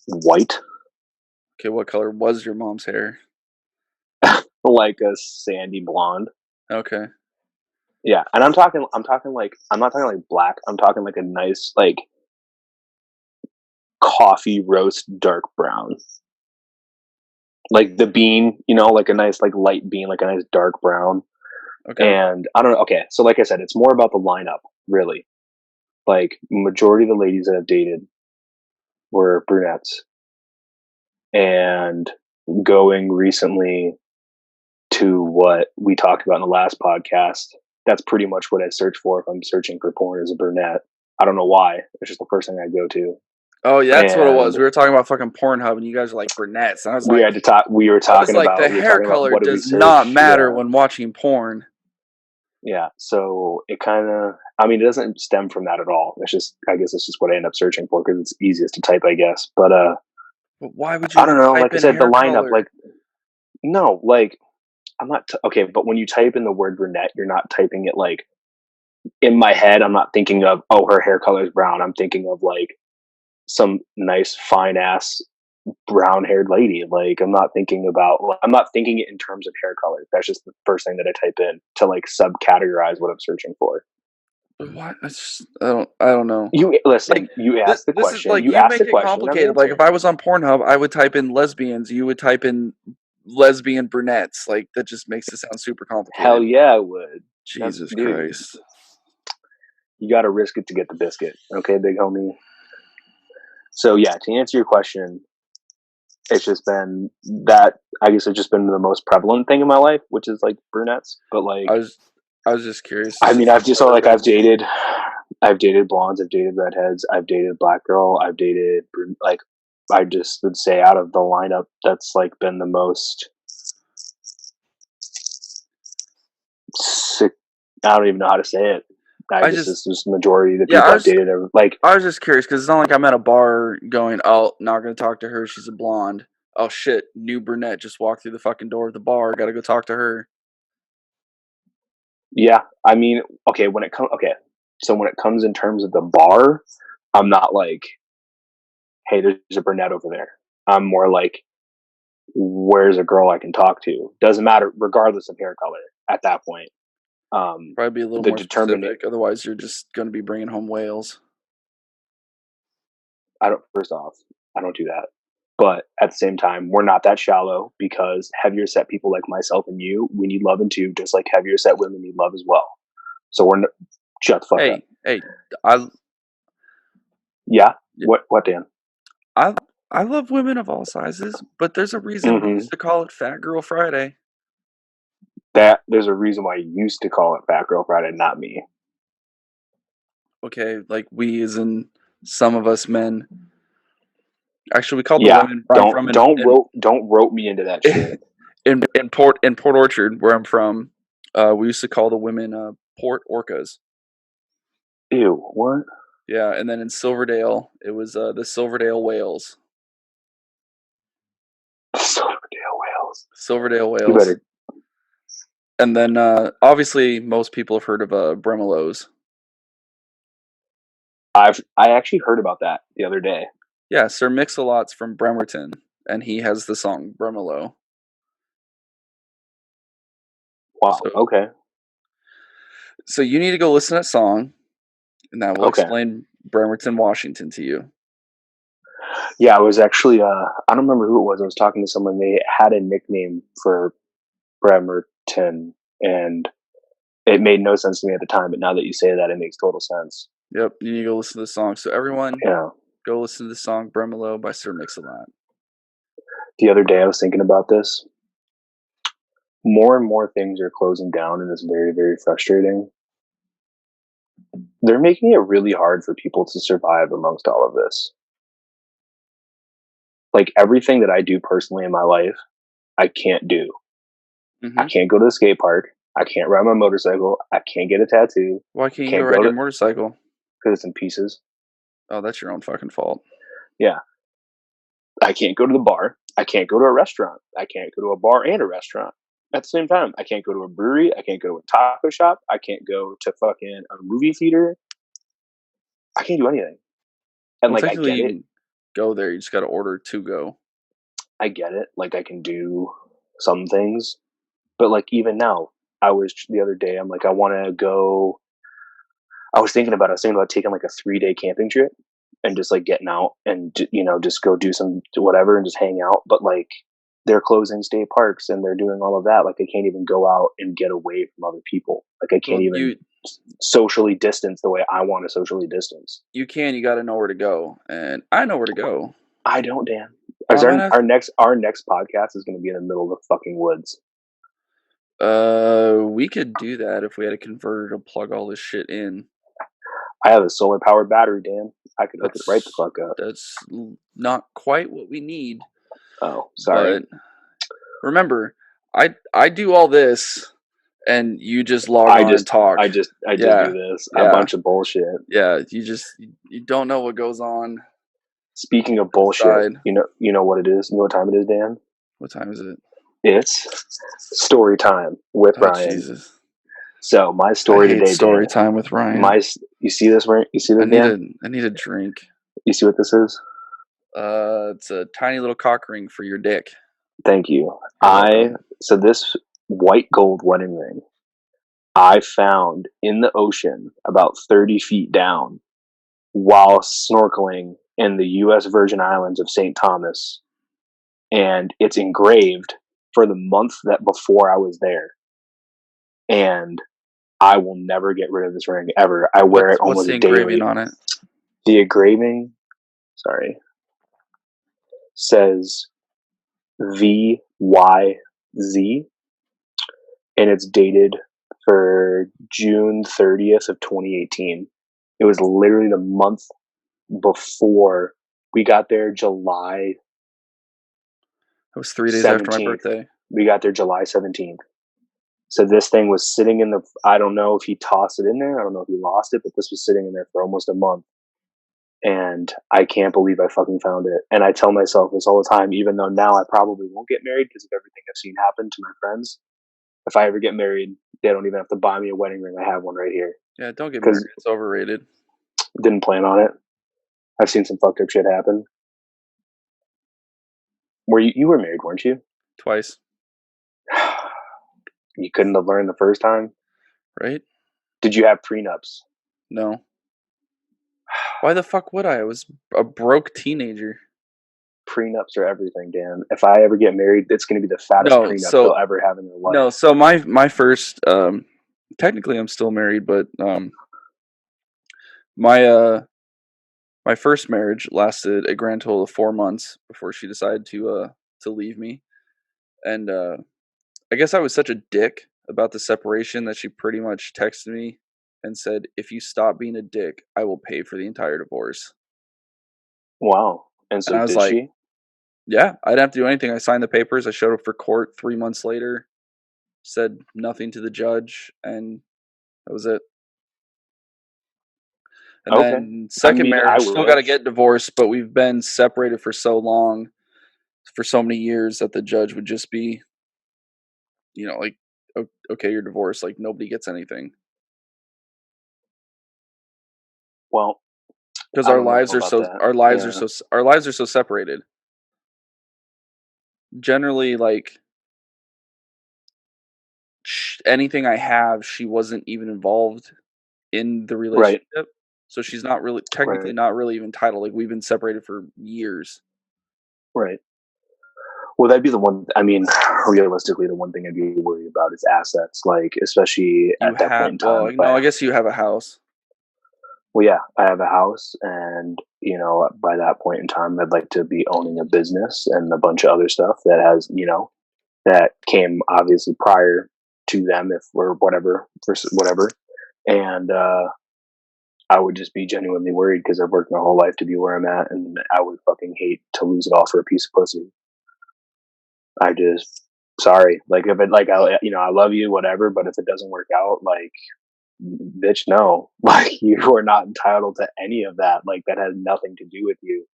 white, Okay, what color was your mom's hair? like a sandy blonde. Okay. Yeah, and I'm talking like I'm not talking like black. I'm talking like a nice like coffee roast dark brown, like the bean, like a nice like light bean, like a nice dark brown. Okay. And I don't know. Okay, so like I said, it's more about the lineup, really. Like majority of the ladies that I've dated were brunettes, and going recently to what we talked about in the last podcast, that's pretty much what I search for if I'm searching for porn as a brunette. I don't know why. It's just the first thing I go to. Oh, yeah, that's what it was. And We were talking about fucking Pornhub, and you guys are like brunettes. And I was we like, had to talk. We were talking the about hair color what did we does not search. matter when watching porn. Yeah. So it kind of. I mean, it doesn't stem from that at all. It's just. I guess it's just what I end up searching for because it's easiest to type, I guess. But But why would I you don't know. type Like I in said, the hair lineup. color? Like no. Like I'm not okay. But when you type in the word brunette, you're not typing it like in my head. I'm not thinking of her hair color is brown. I'm thinking of like some nice fine ass brown haired lady. Like I'm not thinking it in terms of hair color. That's just the first thing that I type in to like subcategorize what I'm searching for. What? I don't know. You listen, Like you asked the this is question. like You you asked the make it question, I'm complicated. Like if answering. I was on Pornhub, I would type in lesbians. You would type in lesbian brunettes. Like that just makes it sound super Hell complicated. yeah, I would. Jesus Dude, Christ. you gotta risk it to get the biscuit. Okay, big homie. So yeah, to answer your question, it's just been that I guess it's just been the most prevalent thing in my life, which is like brunettes. But like I was just curious to I see mean, I've if just you ever like been. I've dated blondes, I've dated redheads, I've dated black girl, I've dated like I just would say out of the lineup, that's like been the most sick. I don't even know how to say it. I This just is just the majority of the yeah, people I've dated are like, I was just curious because it's not like I'm at a bar going, "Oh, not gonna talk to her. She's a blonde." Oh shit, new brunette just walked through the fucking door of the bar. Got to go talk to her. yeah. I mean, so when it comes in terms of the bar, I'm not like, hey, there's a brunette over there. I'm more like, where's a girl I can talk to? Doesn't matter, regardless of hair color. At that point, Probably be a little the more determinant. specific. Otherwise, you're just gonna be bringing home whales. I don't. First off, I don't do that. But at the same time, we're not that shallow because heavier set people like myself and you, we need love too, just like heavier set women need love as well. So shut the fuck up. Hey, I Yeah. What, Dan? I I love women of all sizes, but there's a reason we Mm-hmm. used to call it Fat Girl Friday. That there's a reason why you used to call it Fat Girl Friday, not me. Okay, like we as in some of us men. Actually, we called the Yeah. women where I'm from Don't rope me into that shit. in Port Orchard, where I'm from. We used to call the women Port Orcas. Ew. What? Yeah, and then in Silverdale, it was the Silverdale Whales. Silverdale whales. Silverdale You Whales. better. And then obviously most people have heard of Bremelos. I actually heard about that the other day. Yeah, Sir Mix-a-Lot's from Bremerton, and he has the song Bremelo. Wow. So Okay. so you need to go listen to that song, and that will Okay. explain Bremerton, Washington to you. Yeah, I was actually I don't remember who it was. I was talking to someone. They had a nickname for Bremerton, and it made no sense to me at the time. But now that you say that, it makes total sense. Yep, you need to go listen to the song. So everyone, Yeah. go listen to the song Bremelo by Sir Mix-a-Lot. The other day, I was thinking about this. More and more things are closing down, and it's very, very frustrating. They're making it really hard for people to survive amongst all of this. like everything that I do personally in my life, I can't do. I can't go to the skate park. I can't ride my motorcycle. I can't get a tattoo. Why can't you Can't go ride go your to motorcycle? because it's in pieces. Oh, that's your own fucking fault. Yeah. I can't go to the bar. I can't go to a restaurant. I can't go to a bar and a restaurant at the same time. I can't go to a brewery. I can't go to a taco shop. I can't go to fucking a movie theater. I can't do anything. And Well, like, I technically, get you it. can go there. You just got to order to go. I get it. Like, I can do some things. But like, even now, the other day, I'm like, I want to go. I was thinking about taking like a 3-day camping trip and just like getting out and, just go do some whatever and just hang out. But like, they're closing state parks and they're doing all of that. Like, I can't even go out and get away from other people. Like, I can't even socially distance the way I want to socially distance. You can. You got to know where to go, and I know where to go. I don't, Dan. Our next podcast is going to be in the middle of the fucking woods. We could do that if we had a converter to plug all this shit in. I have a solar powered battery, Dan. I could hook it right the fuck up. That's not quite what we need. Oh, sorry. But remember, I do all this, and you just log on and talk. I just do this. A bunch of bullshit. Yeah, you don't know what goes on. Speaking of bullshit, you know what it is? You know what time it is, Dan? What time is it? It's story time with Ryan. Jesus. So my story today, story time with Ryan. You see this, right? You see this, Dan? I need a drink. You see what this is? It's a tiny little cock ring for your dick. Thank you. So this white gold wedding ring, I found in the ocean about 30 feet down while snorkeling in the U.S. Virgin Islands of St. Thomas. And it's engraved for the month that before I was there. And I will never get rid of this ring ever. I wear it almost daily. What's the engraving on it? The engraving, says VYZ, and it's dated for June 30th of 2018. It was literally the month before we got there, July. It was 3 days after my birthday. We got there July 17th. So this thing was sitting in I don't know if he tossed it in there. I don't know if he lost it, but this was sitting in there for almost a month. And I can't believe I fucking found it. And I tell myself this all the time, even though now I probably won't get married because of everything I've seen happen to my friends. If I ever get married, they don't even have to buy me a wedding ring. I have one right here. Yeah, don't get married. It's overrated. Didn't plan on it. I've seen some fucked up shit happen. You were married, weren't you? Twice. You couldn't have learned the first time? Right? Did you have prenups? No. Why the fuck would I? I was a broke teenager. Prenups are everything, Dan. If I ever get married, it's going to be the fattest prenup they'll ever have in their life. No, so my first, technically I'm still married, but my first marriage lasted a grand total of 4 months before she decided to leave me, and I guess I was such a dick about the separation that she pretty much texted me and said, "If you stop being a dick, I will pay for the entire divorce." Wow. And so I was did like, she? Yeah, I didn't have to do anything. I signed the papers. I showed up for court 3 months later, said nothing to the judge, and that was it. And then second marriage, still got to get divorced, but we've been separated for so long, for so many years, that the judge would just be, like, okay, you're divorced. Like, nobody gets anything. Well, because our lives are so separated. Generally, like, anything I have, she wasn't even involved in the relationship. Right. So she's not really, technically not really even entitled. Like, we've been separated for years. Right. Well, that'd be the one. I mean, realistically, the one thing I'd be worried about is assets. Like, especially at that point in time. Well, no, I guess you have a house. Well, yeah, I have a house, and by that point in time, I'd like to be owning a business and a bunch of other stuff that has, that came obviously prior to them, if or whatever, and I would just be genuinely worried because I've worked my whole life to be where I'm at, and I would fucking hate to lose it all for a piece of pussy. I just, sorry. Like, if it, like, I love you, whatever, but if it doesn't work out, like, bitch, no. Like, you are not entitled to any of that. Like, that has nothing to do with you.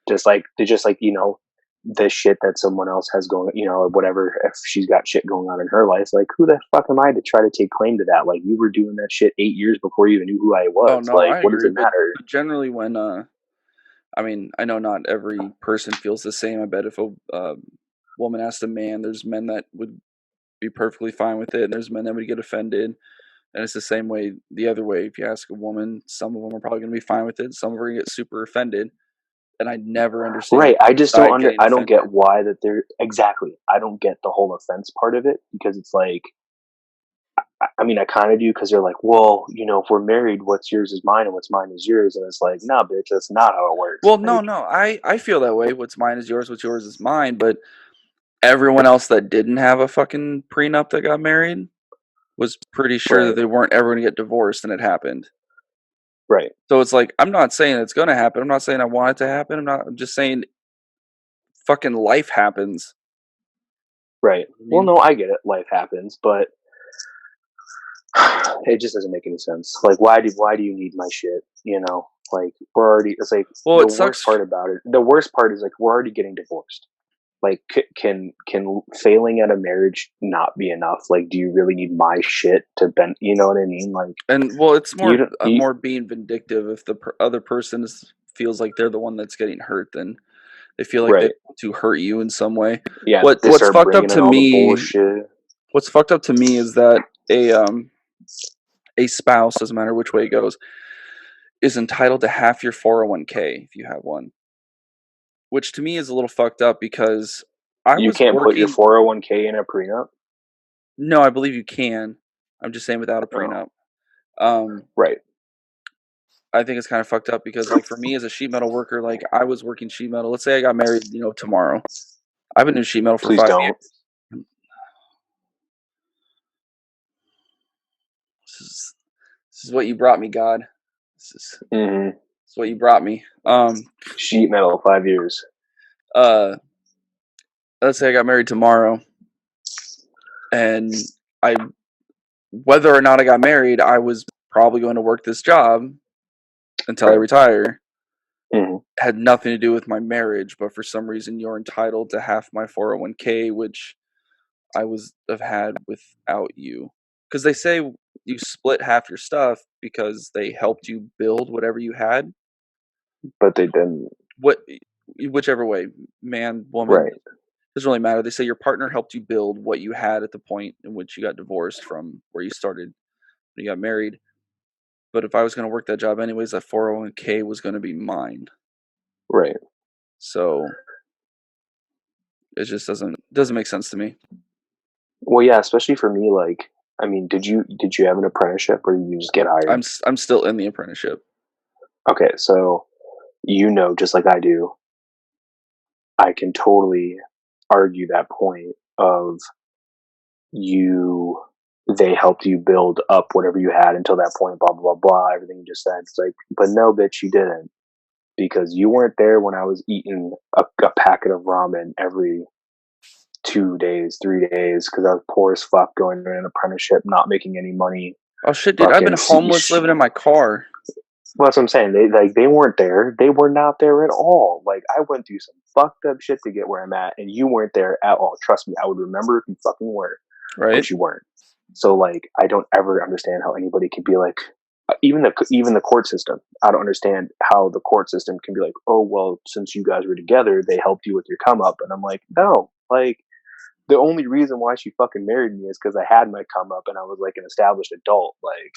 Just like, the shit that someone else has going, or whatever, if she's got shit going on in her life, like, who the fuck am I to try to take claim to that? Like, you were doing that shit 8 years before you even knew who I Oh was. no, Like, I what does agree. it matter? But generally, when I mean, I know not every person feels the same. I bet if a woman asked a man, there's men that would be perfectly fine with it, and there's men that would get offended. And it's the same way the other way. If you ask a woman, some of them are probably going to be fine with it. Some of them are going to get super offended. And I never understand Right. I just don't getting I don't offended. get why that they're exactly. I don't get the whole offense part of it, because it's like, I mean, I kind of do, because they're like, well, if we're married, what's yours is mine and what's mine is yours. And it's like, nah, bitch, that's not how it works. Well, Like, no, I feel that way. What's mine is yours. What's yours is mine. But everyone else that didn't have a fucking prenup that got married was pretty sure that right, they weren't ever going to get divorced, and it happened. right, So it's like, I'm not saying it's going to happen. I'm not saying I want it to happen. I'm just saying fucking life happens. right. I Well, mean, no, I get it. Life happens, but it just doesn't make any sense. Like, why do you need my shit? Like, we're already. It's like, well, the it worst sucks. part about it. The worst part is, like, we're already getting divorced. Like, can failing at a marriage not be enough? Like, do you really need my shit to bend? You know what I mean? Like, And well, it's you more don't. You, more being vindictive. If the other person feels like they're the one that's getting hurt, then they feel like they right. want to hurt you in some way. Yeah. They What's start fucked up bringing in to all the me? bullshit. What's fucked up to me is that a spouse, doesn't matter which way it goes, is entitled to half your 401k if you have one. Which to me is a little fucked up because I You was can't put your working. 401k in a prenup. No, I believe you can. I'm just saying without a Oh, prenup. Um, right. I think it's kind of fucked up because, like, for me as a sheet metal worker, like, I was working sheet metal. Let's say I got married, tomorrow. I've been doing sheet metal for Please 5 years. don't. This is what you brought me, God. This Hmm. is what you brought me. Sheet metal, 5 years. Uh, let's say I got married tomorrow, and whether or not I got married, I was probably going to work this job until I Right. retire. Hmm. Had nothing to do with my marriage, but for some reason you're entitled to half my 401k, which I have had without you. Because they say you split half your stuff because they helped you build whatever you had. But they didn't. Whichever way, man, woman, Right. doesn't really matter. They say your partner helped you build what you had at the point in which you got divorced from where you started when you got married. But if I was going to work that job anyways, that 401k was going to be mine. Right. So it just doesn't make sense to me. Well, yeah, especially for me. Like, I mean, did you have an apprenticeship, or did you just get hired? I'm still in the apprenticeship. Okay, so just like I do, I can totally argue that point of you. They helped you build up whatever you had until that point. Blah blah blah blah. Everything you just said. It's like, but no, bitch, you didn't, because you weren't there when I was eating a packet of ramen every 2 days, 3 days, because I was poor as fuck, going to an apprenticeship, not making any money. Oh shit, dude! I've been Fucking homeless, living in my car. well, that's what I'm saying. They weren't there. They were not there at all. Like, I went through some fucked up shit to get where I'm at, and you weren't there at all. Trust me, I would remember if you fucking were, Right? but you weren't. So, like, I don't ever understand how anybody can be like, even the court system. I don't understand how the court system can be like, oh well, since you guys were together, they helped you with your come up, and I'm like, no, like, the only reason why she fucking married me is because I had my come up and I was like an established adult. Like,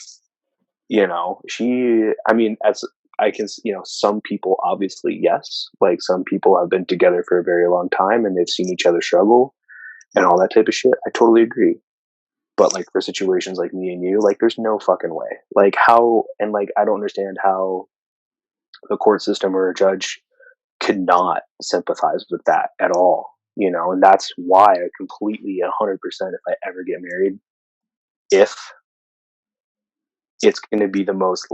I mean, as I can, some people obviously, yes, like, some people have been together for a very long time and they've seen each other struggle and all that type of shit. I totally agree. But, like, for situations like me and you, like, there's no fucking way. Like, how, and, like, I don't understand how the court system or a judge could not sympathize with that at all. And that's why I completely 100%, if I ever get married, if it's going to be the most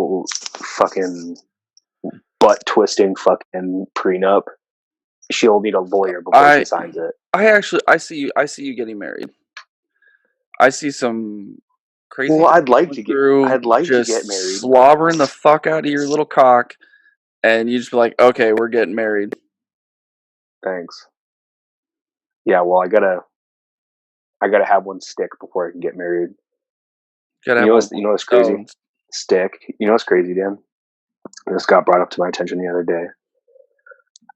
fucking butt twisting fucking prenup, she'll need a lawyer before she signs it. I see you getting married. I see some crazy Well, shit I'd like going to get through, get just married. slobbering the fuck out of your little cock, and you just be like, okay, we're getting married. Thanks. Yeah, well, I gotta have one stick before I can get married. Gotta You have know what's crazy? stones. Stick. You know what's crazy, Dan? This got brought up to my attention the other day.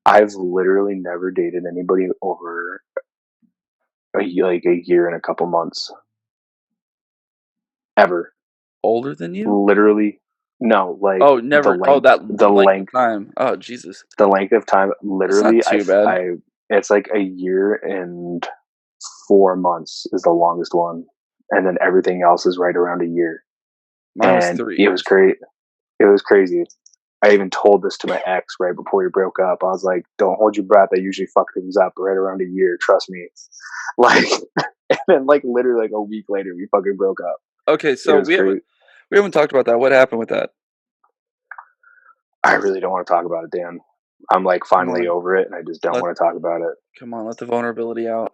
I've literally never dated anybody over a year and a couple months. Ever. Older than you? Literally, no. Like Oh, never. The length of time. Oh, Jesus. The length of time. That's not Literally, too bad. it's like a year and 4 months is the longest one, and then everything else is right around a year. Mine was And 3 it years. was great. It was crazy. I even told this to my ex right before we broke up. I was like, "Don't hold your breath. I usually fuck things up right around a year. Trust me." Like, and then like literally like a week later, we fucking broke up. Okay, so we haven't talked about that. What happened with that? I really don't want to talk about it, Dan. I'm like finally over it, and I just don't want to talk about it. Come on, let the vulnerability out.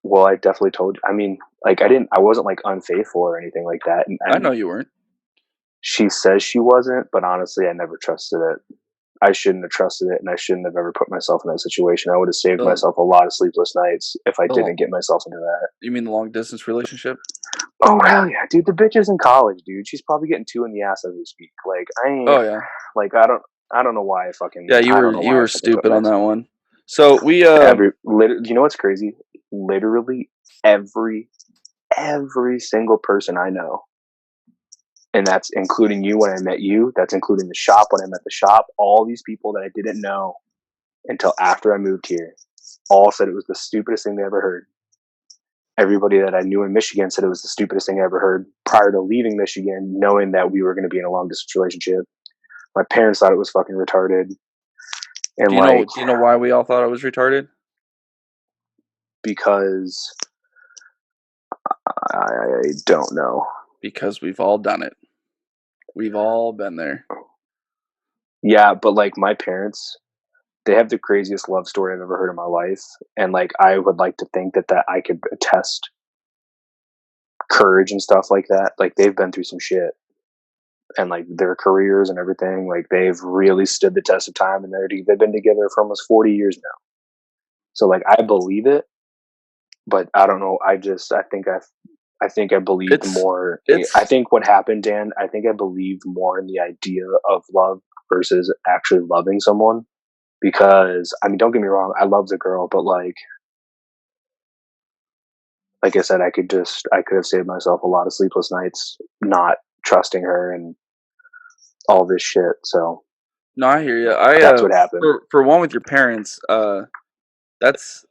Well, I definitely told you. I mean, like I wasn't like unfaithful or anything like that. And I know you weren't. She says she wasn't, but honestly, I never trusted it. I shouldn't have trusted it, and I shouldn't have ever put myself in that situation. I would have saved myself a lot of sleepless nights if I didn't get myself into that. You mean the long distance relationship? Oh hell yeah, dude! The bitch is in college, dude. She's probably getting 2 in the ass as we speak. Like I ain't. Oh yeah. Like I don't know why I fucking. Yeah, you were stupid on that one. So we do you know what's crazy? Literally every single person I know, and that's including you when I met you. That's including the shop when I met the shop. All these people that I didn't know until after I moved here, all said it was the stupidest thing they ever heard. Everybody that I knew in Michigan said it was the stupidest thing I ever heard prior to leaving Michigan, knowing that we were going to be in a long distance relationship. My parents thought it was fucking retarded. And do you know why we all thought it was retarded? Because I don't know. Because we've all done it. We've all been there. Yeah, but like my parents, they have the craziest love story I've ever heard in my life. And like I would like to think that I could attest courage and stuff like that. Like they've been through some shit. And like their careers and everything, like they've really stood the test of time, and they've been together for almost 40 years now. So like I believe it, but I don't know. I think I believed more. I think what happened, Dan, I think I believed more in the idea of love versus actually loving someone. Because I mean, don't get me wrong, I love the girl, but like I said, I could have saved myself a lot of sleepless nights not trusting her and all this shit. So no, I hear you. That's what happened. For one, with your parents, that's.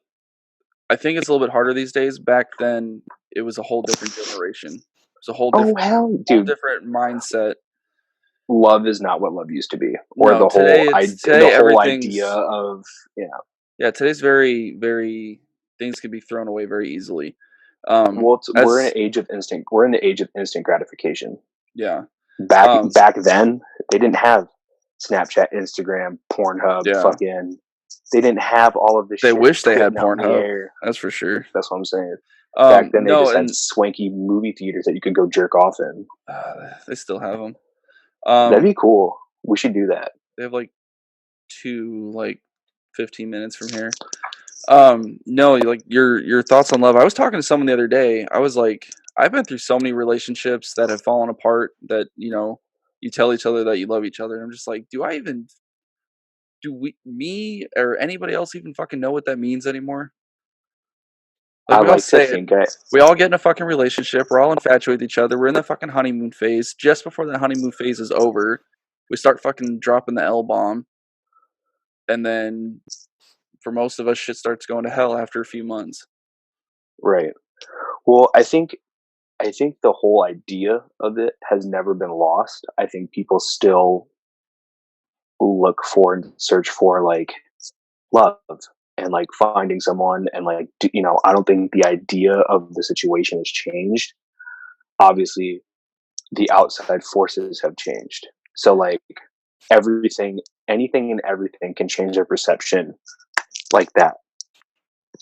I think it's a little bit harder these days. Back then, it was a whole different generation. It was a whole different, whole different mindset. Love is not what love used to be, or No, the whole idea of Yeah, today's very, very things can be thrown away very easily. We're in an age of instant. We're in the age of instant gratification. Yeah. Back then, they didn't have Snapchat, Instagram, Pornhub, fucking. They didn't have all of this. They shit wish they had Pornhub. That's for sure. That's what I'm saying. Back then, they just had swanky movie theaters that you could go jerk off in. They still have them. That'd be cool. We should do that. They have like 15 minutes from here. No, like your thoughts on love. I was talking to someone the other day. I was like, I've been through so many relationships that have fallen apart that, you tell each other that you love each other. And I'm just like, me or anybody else even fucking know what that means anymore? Like, we all get in a fucking relationship. We're all infatuated with each other. We're in the fucking honeymoon phase. Just before the honeymoon phase is over, we start fucking dropping the L-bomb. And then for most of us, shit starts going to hell after a few months. Right. Well, I think the whole idea of it has never been lost. I think people still look for and search for like love and like finding someone, and like I don't think the idea of the situation has changed. Obviously, the outside forces have changed. So like anything and everything can change their perception like that.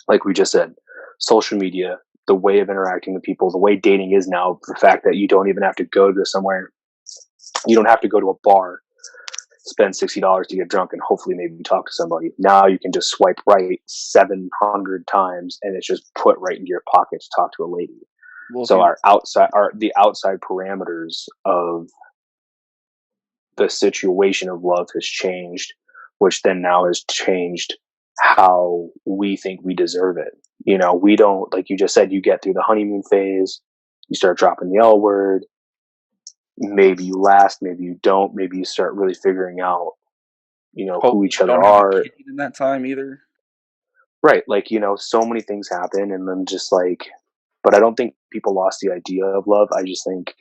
Like we just said, social media, the way of interacting with people, the way dating is now, the fact that you don't even have to go to somewhere, you don't have to go to a bar, spend $60 to get drunk and hopefully maybe talk to somebody. Now you can just swipe right 700 times and it's just put right into your pocket to talk to a lady. Well, So the outside parameters of the situation of love has changed, which then now has changed how we think we deserve it. You know, we don't, like you just said, you get through the honeymoon phase, you start dropping the L word, maybe you last, maybe you don't, maybe you start really figuring out, you know, who hopefully each you other don't have a are. kid in that time either. Right. Like, you know, so many things happen and then just like, but I don't think people lost the idea of love. I just think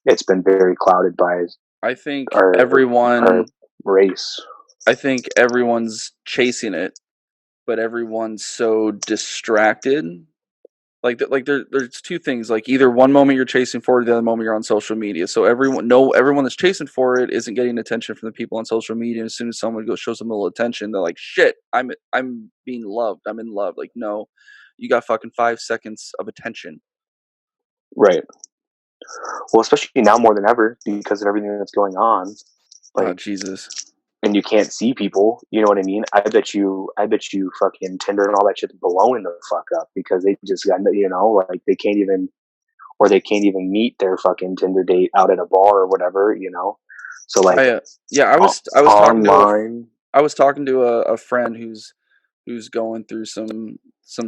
it's been very clouded by I think our race. I think everyone's chasing it, but everyone's so distracted. There's two things. Like either one moment you're chasing for it, the other moment you're on social media. So everyone that's chasing for it isn't getting attention from the people on social media. And as soon as someone shows them a little attention, they're like, "Shit, I'm being loved. I'm in love." Like, no, you got fucking 5 seconds of attention. Right. Well, especially now more than ever because of everything that's going on. Oh Like, Jesus. and you can't see people. You know what I mean? I bet you fucking Tinder and all that shit's blowing the fuck up because they just got, you know, like they can't even meet their fucking Tinder date out at a bar or whatever, you know. So like, online. I was talking to a friend who's going through some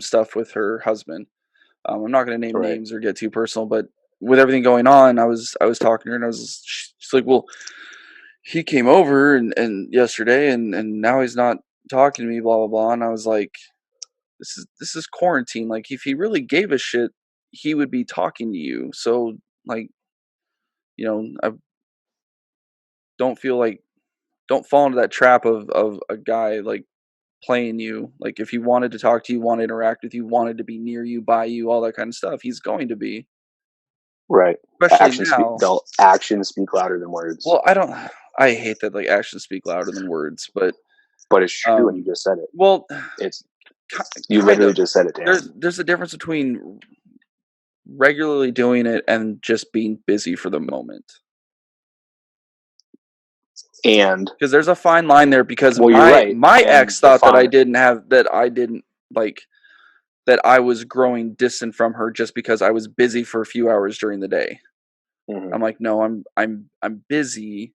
stuff with her husband. I'm not going to name Right. names or get too personal, but with everything going on, I was talking to her and she's like, well, he came over and yesterday and now he's not talking to me, blah, blah, blah. And I was like, this is quarantine. Like if he really gave a shit, he would be talking to you. So like, you know, I don't fall into that trap of a guy like playing you. Like if he wanted to talk to you, wanted to interact with you, wanted to be near you, by you, all that kind of stuff, he's going to be. Right. Especially now. Actions speak louder than words. Well, I hate that like actions speak louder than words, but it's true, and you just said it. Well, it's you literally just said it, Dan. There's a difference between regularly doing it and just being busy for the moment. And because there's a fine line there, because my ex thought that I was growing distant from her just because I was busy for a few hours during the day. Mm-hmm. I'm like, no, I'm busy.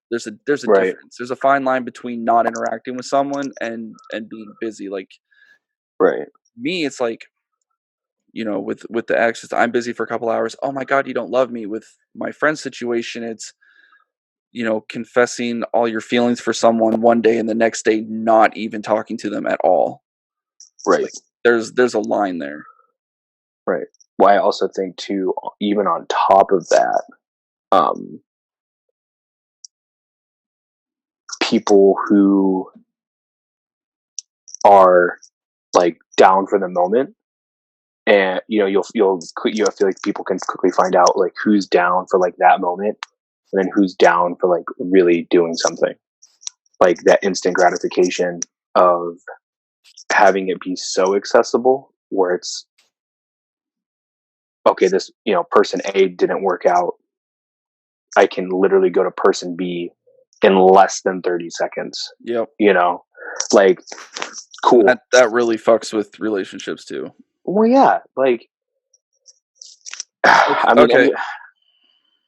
There's a difference. There's a fine line between not interacting with someone and being busy. Like, right. Me, it's like, you know, with the ex, I'm busy for a couple hours. Oh my God, you don't love me. With my friend's situation, it's, you know, confessing all your feelings for someone one day and the next day not even talking to them at all. Right. Like, there's a line there. Right. Well, I also think too, even on top of that, people who are like down for the moment, and you know, you'll feel like people can quickly find out like who's down for like that moment, and then who's down for like really doing something, like that instant gratification of having it be so accessible, where it's okay, this, you know, person A didn't work out, I can literally go to person B in less than 30 seconds. Yep. You know, like, cool. That really fucks with relationships too. Well, yeah, like, I mean, okay.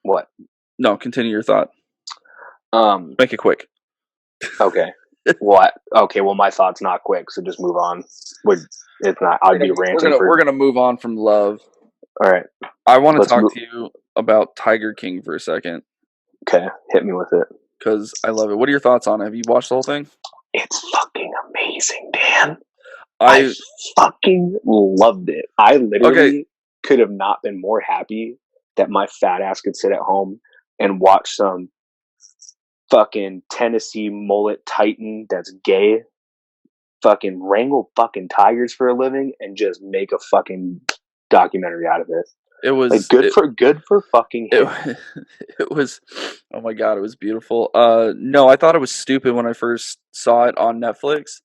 What? No, continue your thought. Make it quick. Okay. What? Okay. Well, my thought's not quick, so just move on. It's not. I'd be ranting. We're gonna move on from love. All right. I want to talk to you about Tiger King for a second. Okay, hit me with it. Because I love it. What are your thoughts on it? Have you watched the whole thing? It's fucking amazing, Dan. I fucking loved it. I literally could have not been more happy that my fat ass could sit at home and watch some fucking Tennessee mullet titan that's gay fucking wrangle fucking tigers for a living and just make a fucking documentary out of it. It Like was good for fucking him. it was, oh my god, it was beautiful. No, I thought it was stupid when I first saw it on Netflix,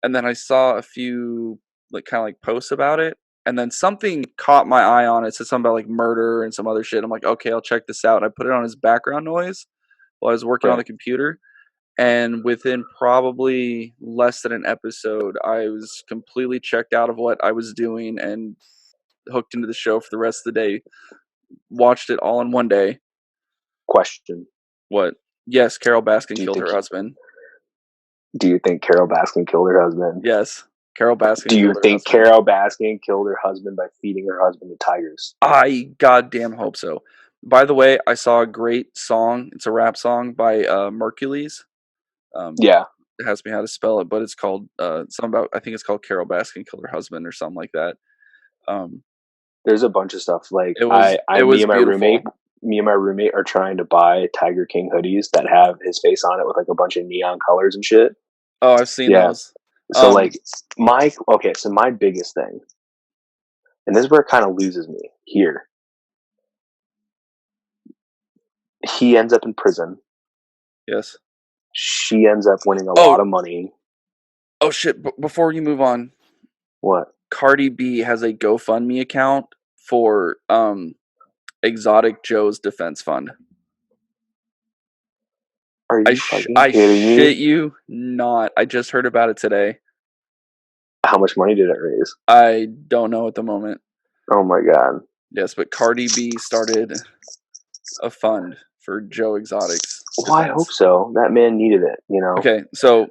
and then I saw a few like kind of like posts about it, and then something caught my eye on it. It said something about like murder and some other shit. I'm like, okay, I'll check this out. And I put it on as background noise while I was working on Right. the computer, and within probably less than an episode, I was completely checked out of what I was doing and hooked into the show for the rest of the day. Watched it all in one day. Question: What? Yes, Carol Baskin Do you killed think her husband. Carol Baskin killed her husband? Yes, Carol Baskin Do you killed her think husband. Carol Baskin killed her husband by feeding her husband to tigers? I goddamn hope so. By the way, I saw a great song. It's a rap song by Mercules. Yeah, It has me how to spell it, but it's called something about. I think it's called Carol Baskin killed her husband or something like that. Um, there's a bunch of stuff. Like it me was and my beautiful. roommate are trying to buy Tiger King hoodies that have his face on it with like a bunch of neon colors and shit. Oh, I've seen Yeah. those. So like so my biggest thing, and this is where it kind of loses me here. He ends up in prison. Yes. She ends up winning a Oh, lot of money. oh shit! Before you move on, What? Cardi B has a GoFundMe account for Exotic Joe's Defense Fund. Are you fucking I kidding shit me? you not. I just heard about it today. How much money did it raise? I don't know at the moment. Oh my god. Yes, but Cardi B started a fund for Joe Exotic's Well, I hope defense. so. That man needed it, you know. Okay, so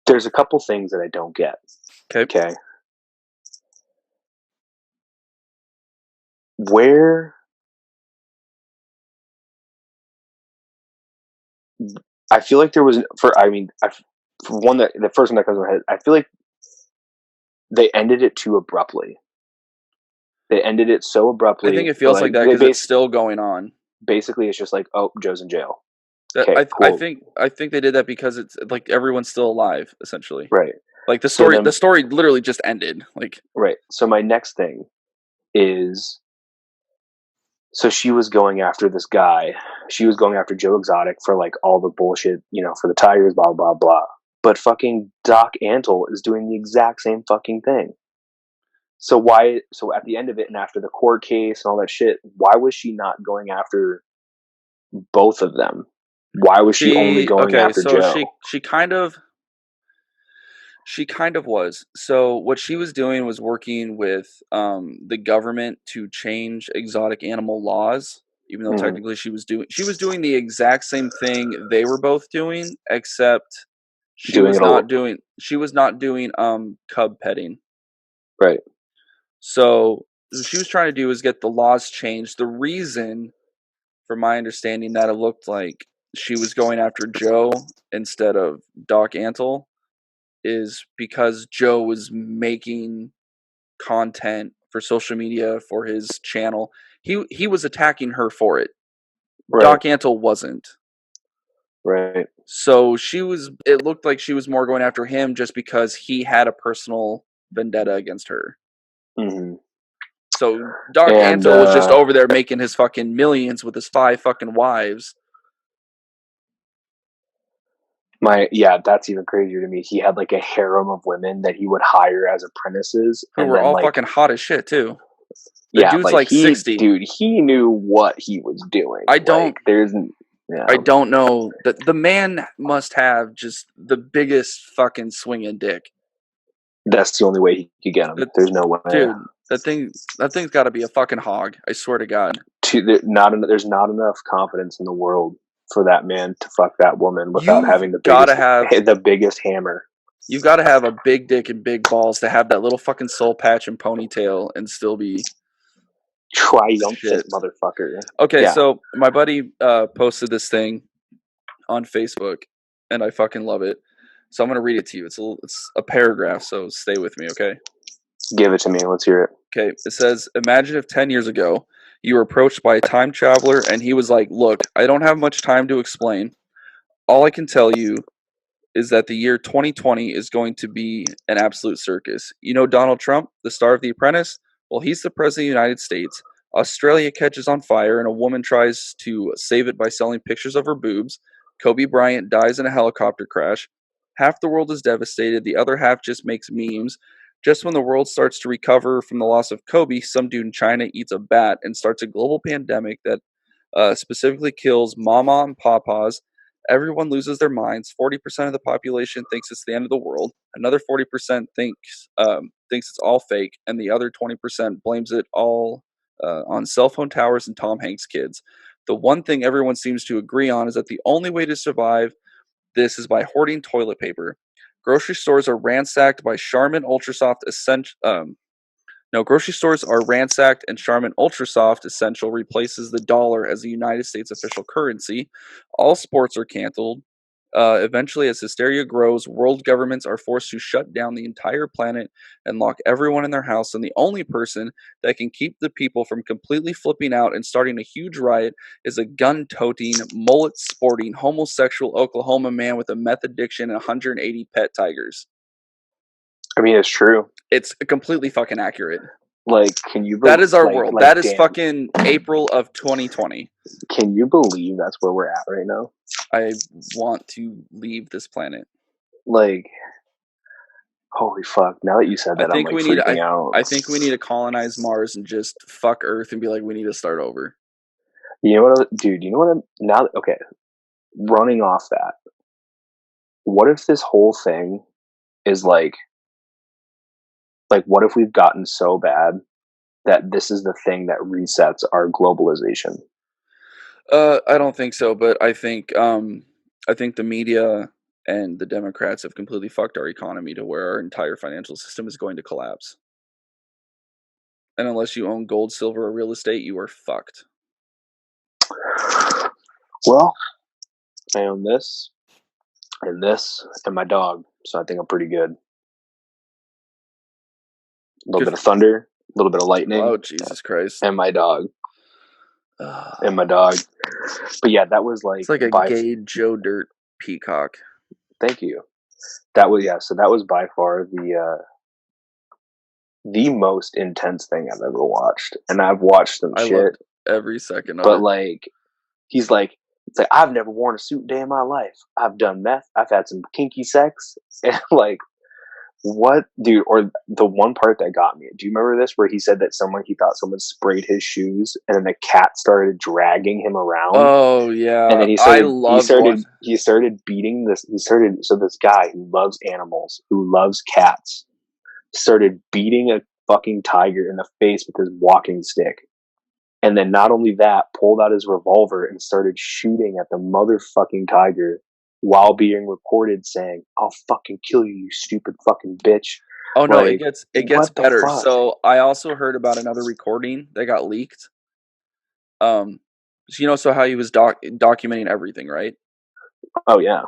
There's a couple things that I don't get. Okay. Where I feel like there was for one that the first one that comes to my head, I feel like they ended it too abruptly. They ended it so I think abruptly. it feels like that They because it's still going on. basically it's just like, oh, Joe's in jail. That Okay, I cool. think they did that because it's like everyone's still alive essentially. Right. Like So then, the story literally just ended. Like right. So my next thing is, so she was going after this guy. She was going after Joe Exotic for like all the bullshit, you know, for the Tigers, blah blah blah. But fucking Doc Antle is doing the exact same fucking thing. So why? So at the end of it, and after the court case and all that shit, why was she not going after both of them? Why was she only going after so Joe? she kind of was. So what she was doing was working with the government to change exotic animal laws, even though Mm-hmm. technically she was doing the exact same thing they were both doing, except she Doing was it all not doing cub petting. right. So what she was trying to do is get the laws changed. The reason, from my understanding, that it looked like she was going after Joe instead of Doc Antle is because Joe was making content for social media for his channel. He was attacking her for it. Right. Doc Antle wasn't. Right. So it looked like she was more going after him just because he had a personal vendetta against her. Mm-hmm. So Doc Antle was just over there making his fucking millions with his 5 fucking wives. That's even crazier to me. He had like a harem of women that he would hire as apprentices, Who and were then all like, fucking hot as shit too. The yeah, dude's like 60. dude, he knew what he was doing. I don't know that the man must have just the biggest fucking swinging dick. That's the only way he could get him. There's no way, dude. That thing's got to be a fucking hog. I swear to God. There's not enough confidence in the world for that man to fuck that woman without having the biggest hammer. You've got to have a big dick and big balls to have that little fucking soul patch and ponytail and still be triumphant motherfucker. Okay, so my buddy posted this thing on Facebook, and I fucking love it. So I'm gonna read it to you. It's a paragraph, so stay with me, okay? Give it to me. Let's hear it. Okay, it says, imagine if 10 years ago you were approached by a time traveler and he was like, look, I don't have much time to explain. All I can tell you is that the year 2020 is going to be an absolute circus. You know Donald Trump, the star of The Apprentice? Well, he's the president of the United States. Australia catches on fire, and a woman tries to save it by selling pictures of her boobs. Kobe Bryant dies in a helicopter crash. Half the world is devastated. The other half just makes memes. Just when the world starts to recover from the loss of Kobe, some dude in China eats a bat and starts a global pandemic that specifically kills mama and papas. Everyone loses their minds. 40% of the population thinks it's the end of the world. Another 40% thinks it's all fake, and the other 20% blames it all on cell phone towers and Tom Hanks kids. The one thing everyone seems to agree on is that the only way to survive this is by hoarding toilet paper. Grocery stores are ransacked by Charmin Ultrasoft grocery stores are ransacked, and Charmin Ultrasoft Essential replaces the dollar as the United States official currency. All sports are canceled. Eventually, as hysteria grows, world governments are forced to shut down the entire planet and lock everyone in their house. And the only person that can keep the people from completely flipping out and starting a huge riot is a gun-toting, mullet-sporting, homosexual Oklahoma man with a meth addiction and 180 pet tigers. I mean, it's true. It's completely fucking accurate. Like, can you? That is our world. That is fucking April of 2020. Can you believe that's where we're at right now? I want to leave this planet. Like, holy fuck! Now that you said that, I'm like freaking out. I think we need to colonize Mars and just fuck Earth and be like, we need to start over. You know what, dude? You know what? Now, okay, running off that. What if this whole thing is like, what if we've gotten so bad that this is the thing that resets our globalization? I don't think so, but I think the media and the Democrats have completely fucked our economy to where our entire financial system is going to collapse. And unless you own gold, silver, or real estate, you are fucked. Well, I own this, and my dog, so I think I'm pretty good. A little bit of thunder, a little bit of lightning. Oh, Jesus Christ. And my dog. But yeah, that was like... It's like a gay Joe Dirt peacock. Thank you. That was by far the most intense thing I've ever watched. And I've watched some shit. Loved every second of it. But like, he's like, it's like, I've never worn a suit a day in my life. I've done meth. I've had some kinky sex. And like, what, dude? Or the one part that got me. Do you remember this, where he said that he thought someone sprayed his shoes, and then the cat started dragging him around? Oh yeah, and then he started beating this. So this guy who loves animals, who loves cats, started beating a fucking tiger in the face with his walking stick. And then not only that, pulled out his revolver and started shooting at the motherfucking tiger, while being recorded saying, "I'll fucking kill you, you stupid fucking bitch." Oh no, it gets better. So I also heard about another recording that got leaked. So how he was documenting everything, right? Oh yeah.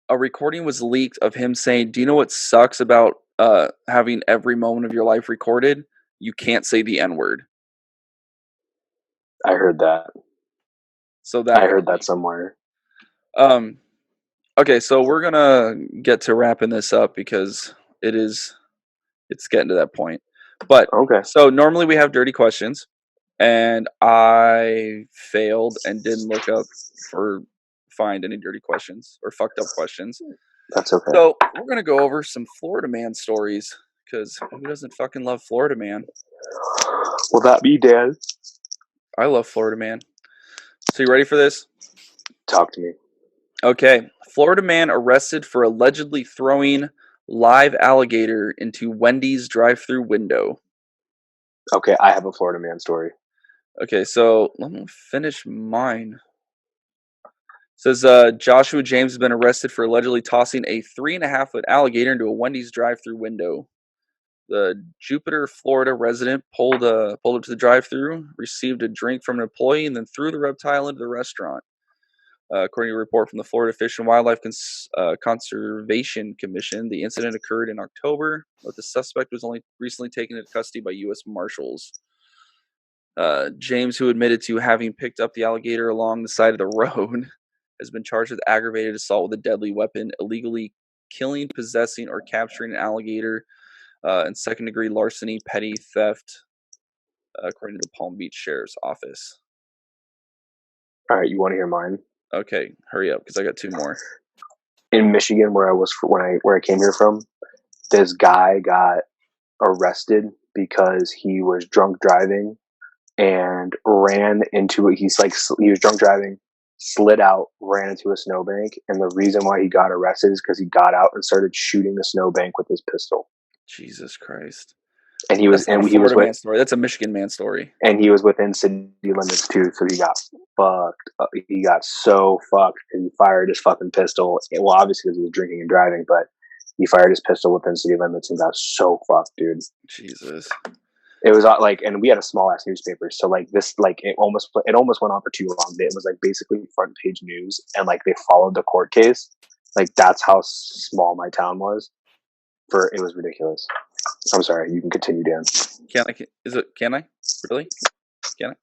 A recording was leaked of him saying, "Do you know what sucks about having every moment of your life recorded? You can't say the N-word." I heard that. So I heard that somewhere. Okay, so we're gonna get to wrapping this up because it's getting to that point. But okay. So normally we have dirty questions, and I failed and didn't look up or find any dirty questions or fucked up questions. That's okay. So we're gonna go over some Florida man stories, because who doesn't fucking love Florida man? Will that be Dad? I love Florida man. So you ready for this? Talk to me. Okay. Florida man arrested for allegedly throwing live alligator into Wendy's drive-thru window. Okay, I have a Florida man story. Okay, so let me finish mine. It says Joshua James has been arrested for allegedly tossing a 3.5-foot alligator into a Wendy's drive-thru window. The Jupiter, Florida resident pulled up to the drive-thru, received a drink from an employee, and then threw the reptile into the restaurant. According to a report from the Florida Fish and Wildlife Conservation Commission, the incident occurred in October, but the suspect was only recently taken into custody by U.S. Marshals. James, who admitted to having picked up the alligator along the side of the road, has been charged with aggravated assault with a deadly weapon, illegally killing, possessing, or capturing an alligator, and second-degree larceny, petty theft, according to the Palm Beach Sheriff's Office. All right, you want to hear mine? Okay, hurry up, because I got 2 more. In Michigan, where I came here from, this guy got arrested because he was drunk driving and ran into it. He was drunk driving, slid out, ran into a snowbank, and the reason why he got arrested is because he got out and started shooting the snowbank with his pistol. Jesus Christ. And he was That's not a Florida man story. That's a Michigan man story. And he was within city limits too, so he got fucked. He got so fucked because he fired his fucking pistol. Well, obviously because he was drinking and driving, but he fired his pistol within city limits and got so fucked, dude. Jesus. It was and we had a small ass newspaper, so it almost went on for too long. It was basically front page news, and they followed the court case. That's how small my town was. It was ridiculous. I'm sorry. You can continue, Dan. Can I? Really? Can I?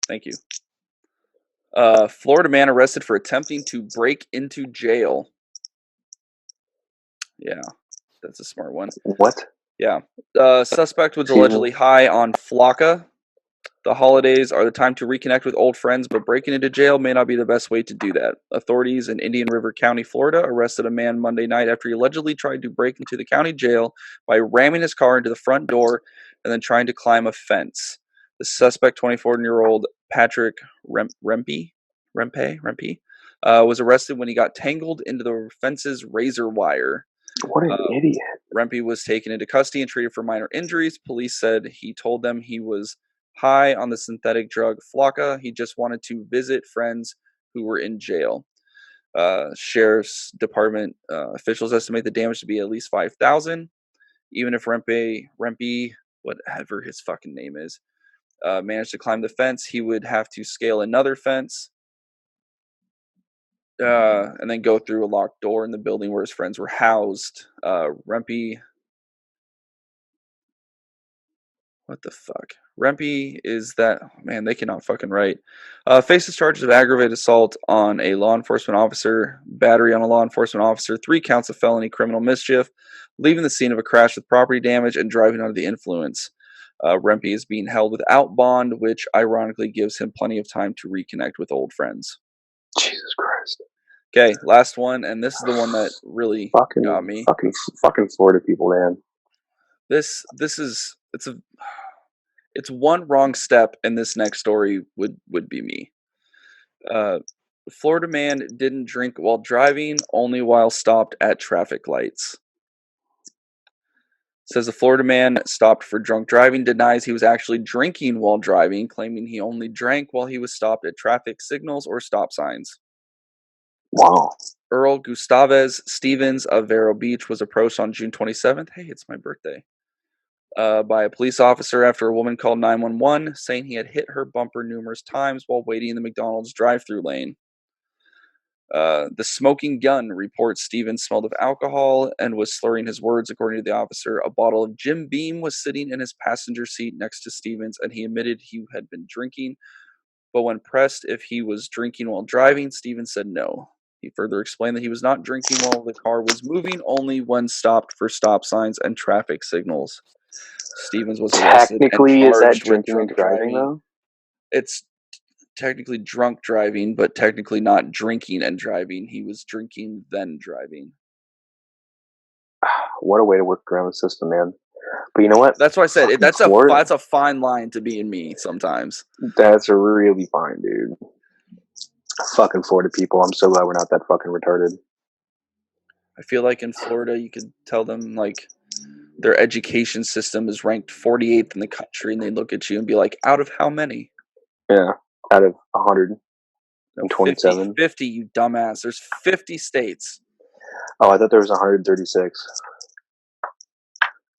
Thank you. Florida man arrested for attempting to break into jail. Yeah, that's a smart one. What? Yeah. Suspect was allegedly high on flakka. The holidays are the time to reconnect with old friends, but breaking into jail may not be the best way to do that. Authorities in Indian River County, Florida, arrested a man Monday night after he allegedly tried to break into the county jail by ramming his car into the front door and then trying to climb a fence. The suspect, 24-year-old Patrick Rempe, was arrested when he got tangled into the fence's razor wire. What an idiot. Rempe was taken into custody and treated for minor injuries. Police said he told them he was high on the synthetic drug flakka. He just wanted to visit friends who were in jail. Sheriff's Department officials estimate the damage to be at least $5,000. Even if Rempe, whatever his fucking name is, managed to climb the fence, he would have to scale another fence and then go through a locked door in the building where his friends were housed. Rempe, what the fuck? Rempe is that, man, they cannot fucking write. Faces charges of aggravated assault on a law enforcement officer, battery on a law enforcement officer, 3 counts of felony criminal mischief, leaving the scene of a crash with property damage, and driving under the influence. Rempe is being held without bond, which ironically gives him plenty of time to reconnect with old friends. Jesus Christ. Okay, last one, and this is the one that really got me. Fucking Florida people, man. It's one wrong step, and this next story would be me. Florida man didn't drink while driving, only while stopped at traffic lights. Says the Florida man stopped for drunk driving denies he was actually drinking while driving, claiming he only drank while he was stopped at traffic signals or stop signs. Wow. Earl Gustavez Stevens of Vero Beach was approached on June 27th. Hey, it's my birthday. By a police officer after a woman called 911 saying he had hit her bumper numerous times while waiting in the McDonald's drive-thru lane. The smoking gun reports Stevens smelled of alcohol and was slurring his words, according to the officer. A bottle of Jim Beam was sitting in his passenger seat next to Stevens, and he admitted he had been drinking. But when pressed if he was drinking while driving, Stevens said no. He further explained that he was not drinking while the car was moving, only when stopped for stop signs and traffic signals. Stevens was arrested technically and is that charged with drinking drunk and driving though? It's technically drunk driving, but technically not drinking and driving. He was drinking then driving. What a way to work around the system, man. But you know what? That's why I said that's a fine line to be in me sometimes. That's a really fine, dude. Fucking Florida people. I'm so glad we're not that fucking retarded. I feel like in Florida you could tell them like their education system is ranked 48th in the country, and they look at you and be like, out of how many? Yeah, out of 127. 50, you dumbass. There's 50 states. Oh, I thought there was 136.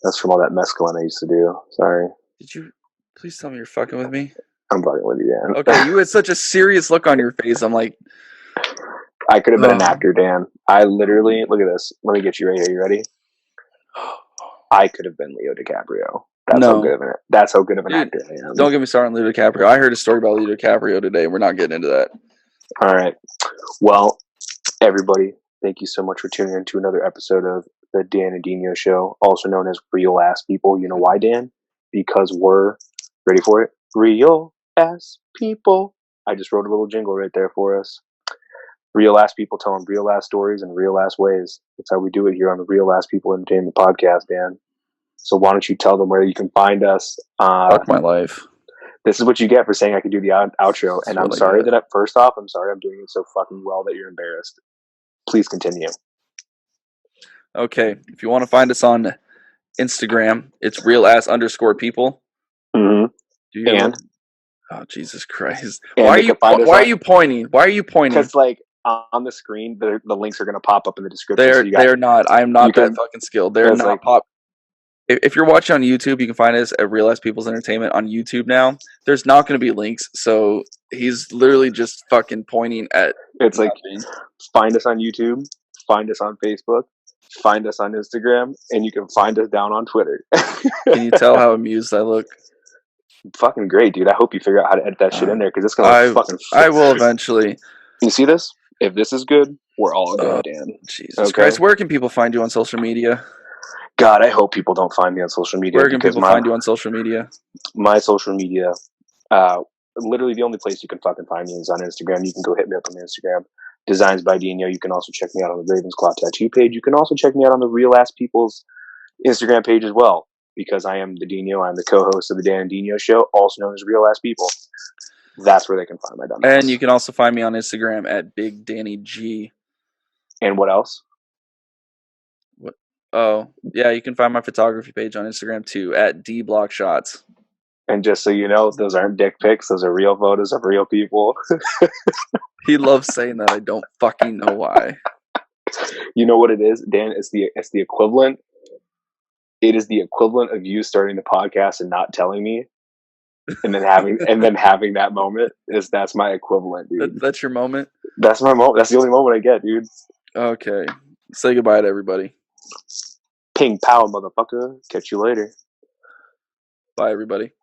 That's from all that mescaline I used to do. Sorry. Did you please tell me you're fucking with me? I'm fucking with you, Dan. Okay, you had such a serious look on your face. I'm like, I could have been an actor, Dan. I literally, look at this. Let me get you right here. You ready? I could have been Leo DiCaprio. That's how good of an actor I am. Don't get me started on Leo DiCaprio. I heard a story about Leo DiCaprio today. We're not getting into that. All right. Well, everybody, thank you so much for tuning in to another episode of the Dan and Dino Show, also known as Real Ass People. You know why, Dan? Because we're Ready for it? Real ass people. I just wrote a little jingle right there for us. Real ass people telling real ass stories in real ass ways. That's how we do it here on the Real Ass People Entertainment Podcast, Dan. So why don't you tell them where you can find us? Fuck my life. This is what you get for saying I could do the outro. And I'm sorry that first off, I'm sorry I'm doing it so fucking well that you're embarrassed. Please continue. Okay, if you want to find us on Instagram, it's real_people. Mm-hmm. And oh, Jesus Christ! And why are you pointing? Why are you pointing? Because like on the screen, the links are going to pop up in the description. They're not. I'm not that fucking skilled. They're not like, pop. If you're watching on YouTube, you can find us at Real Ass People's Entertainment on YouTube now. There's not going to be links, so he's literally just fucking pointing at. It's like, find us on YouTube, find us on Facebook, find us on Instagram, and you can find us down on Twitter. Can you tell how amused I look? Fucking great, dude. I hope you figure out how to edit that shit in there, because it's gonna fucking. I will eventually. You see this? If this is good, we're all good, Dan. Jesus Christ! Where can people find you on social media? God, I hope people don't find me on social media. Where can people find you on social media? My social media, literally the only place you can fucking find me is on Instagram. You can go hit me up on Instagram. Designs by Dino. You can also check me out on the Ravens Claw Tattoo page. You can also check me out on the Real Ass People's Instagram page as well, because I am the Dino. I'm the co-host of the Dan and Dino Show, also known as Real Ass People. That's where they can find my dumbass. And you can also find me on Instagram at Big Danny G. And what else? What? Oh, yeah, you can find my photography page on Instagram too at DBlockShots. And just so you know, those aren't dick pics. Those are real photos of real people. He loves saying that. I don't fucking know why. You know what it is, Dan? It's the equivalent. It is the equivalent of you starting the podcast and not telling me, and then having that moment. That's my equivalent, dude. That's your moment? That's my moment. That's the only moment I get, dude. Okay. Say goodbye to everybody. Ping pow, motherfucker. Catch you later. Bye, everybody.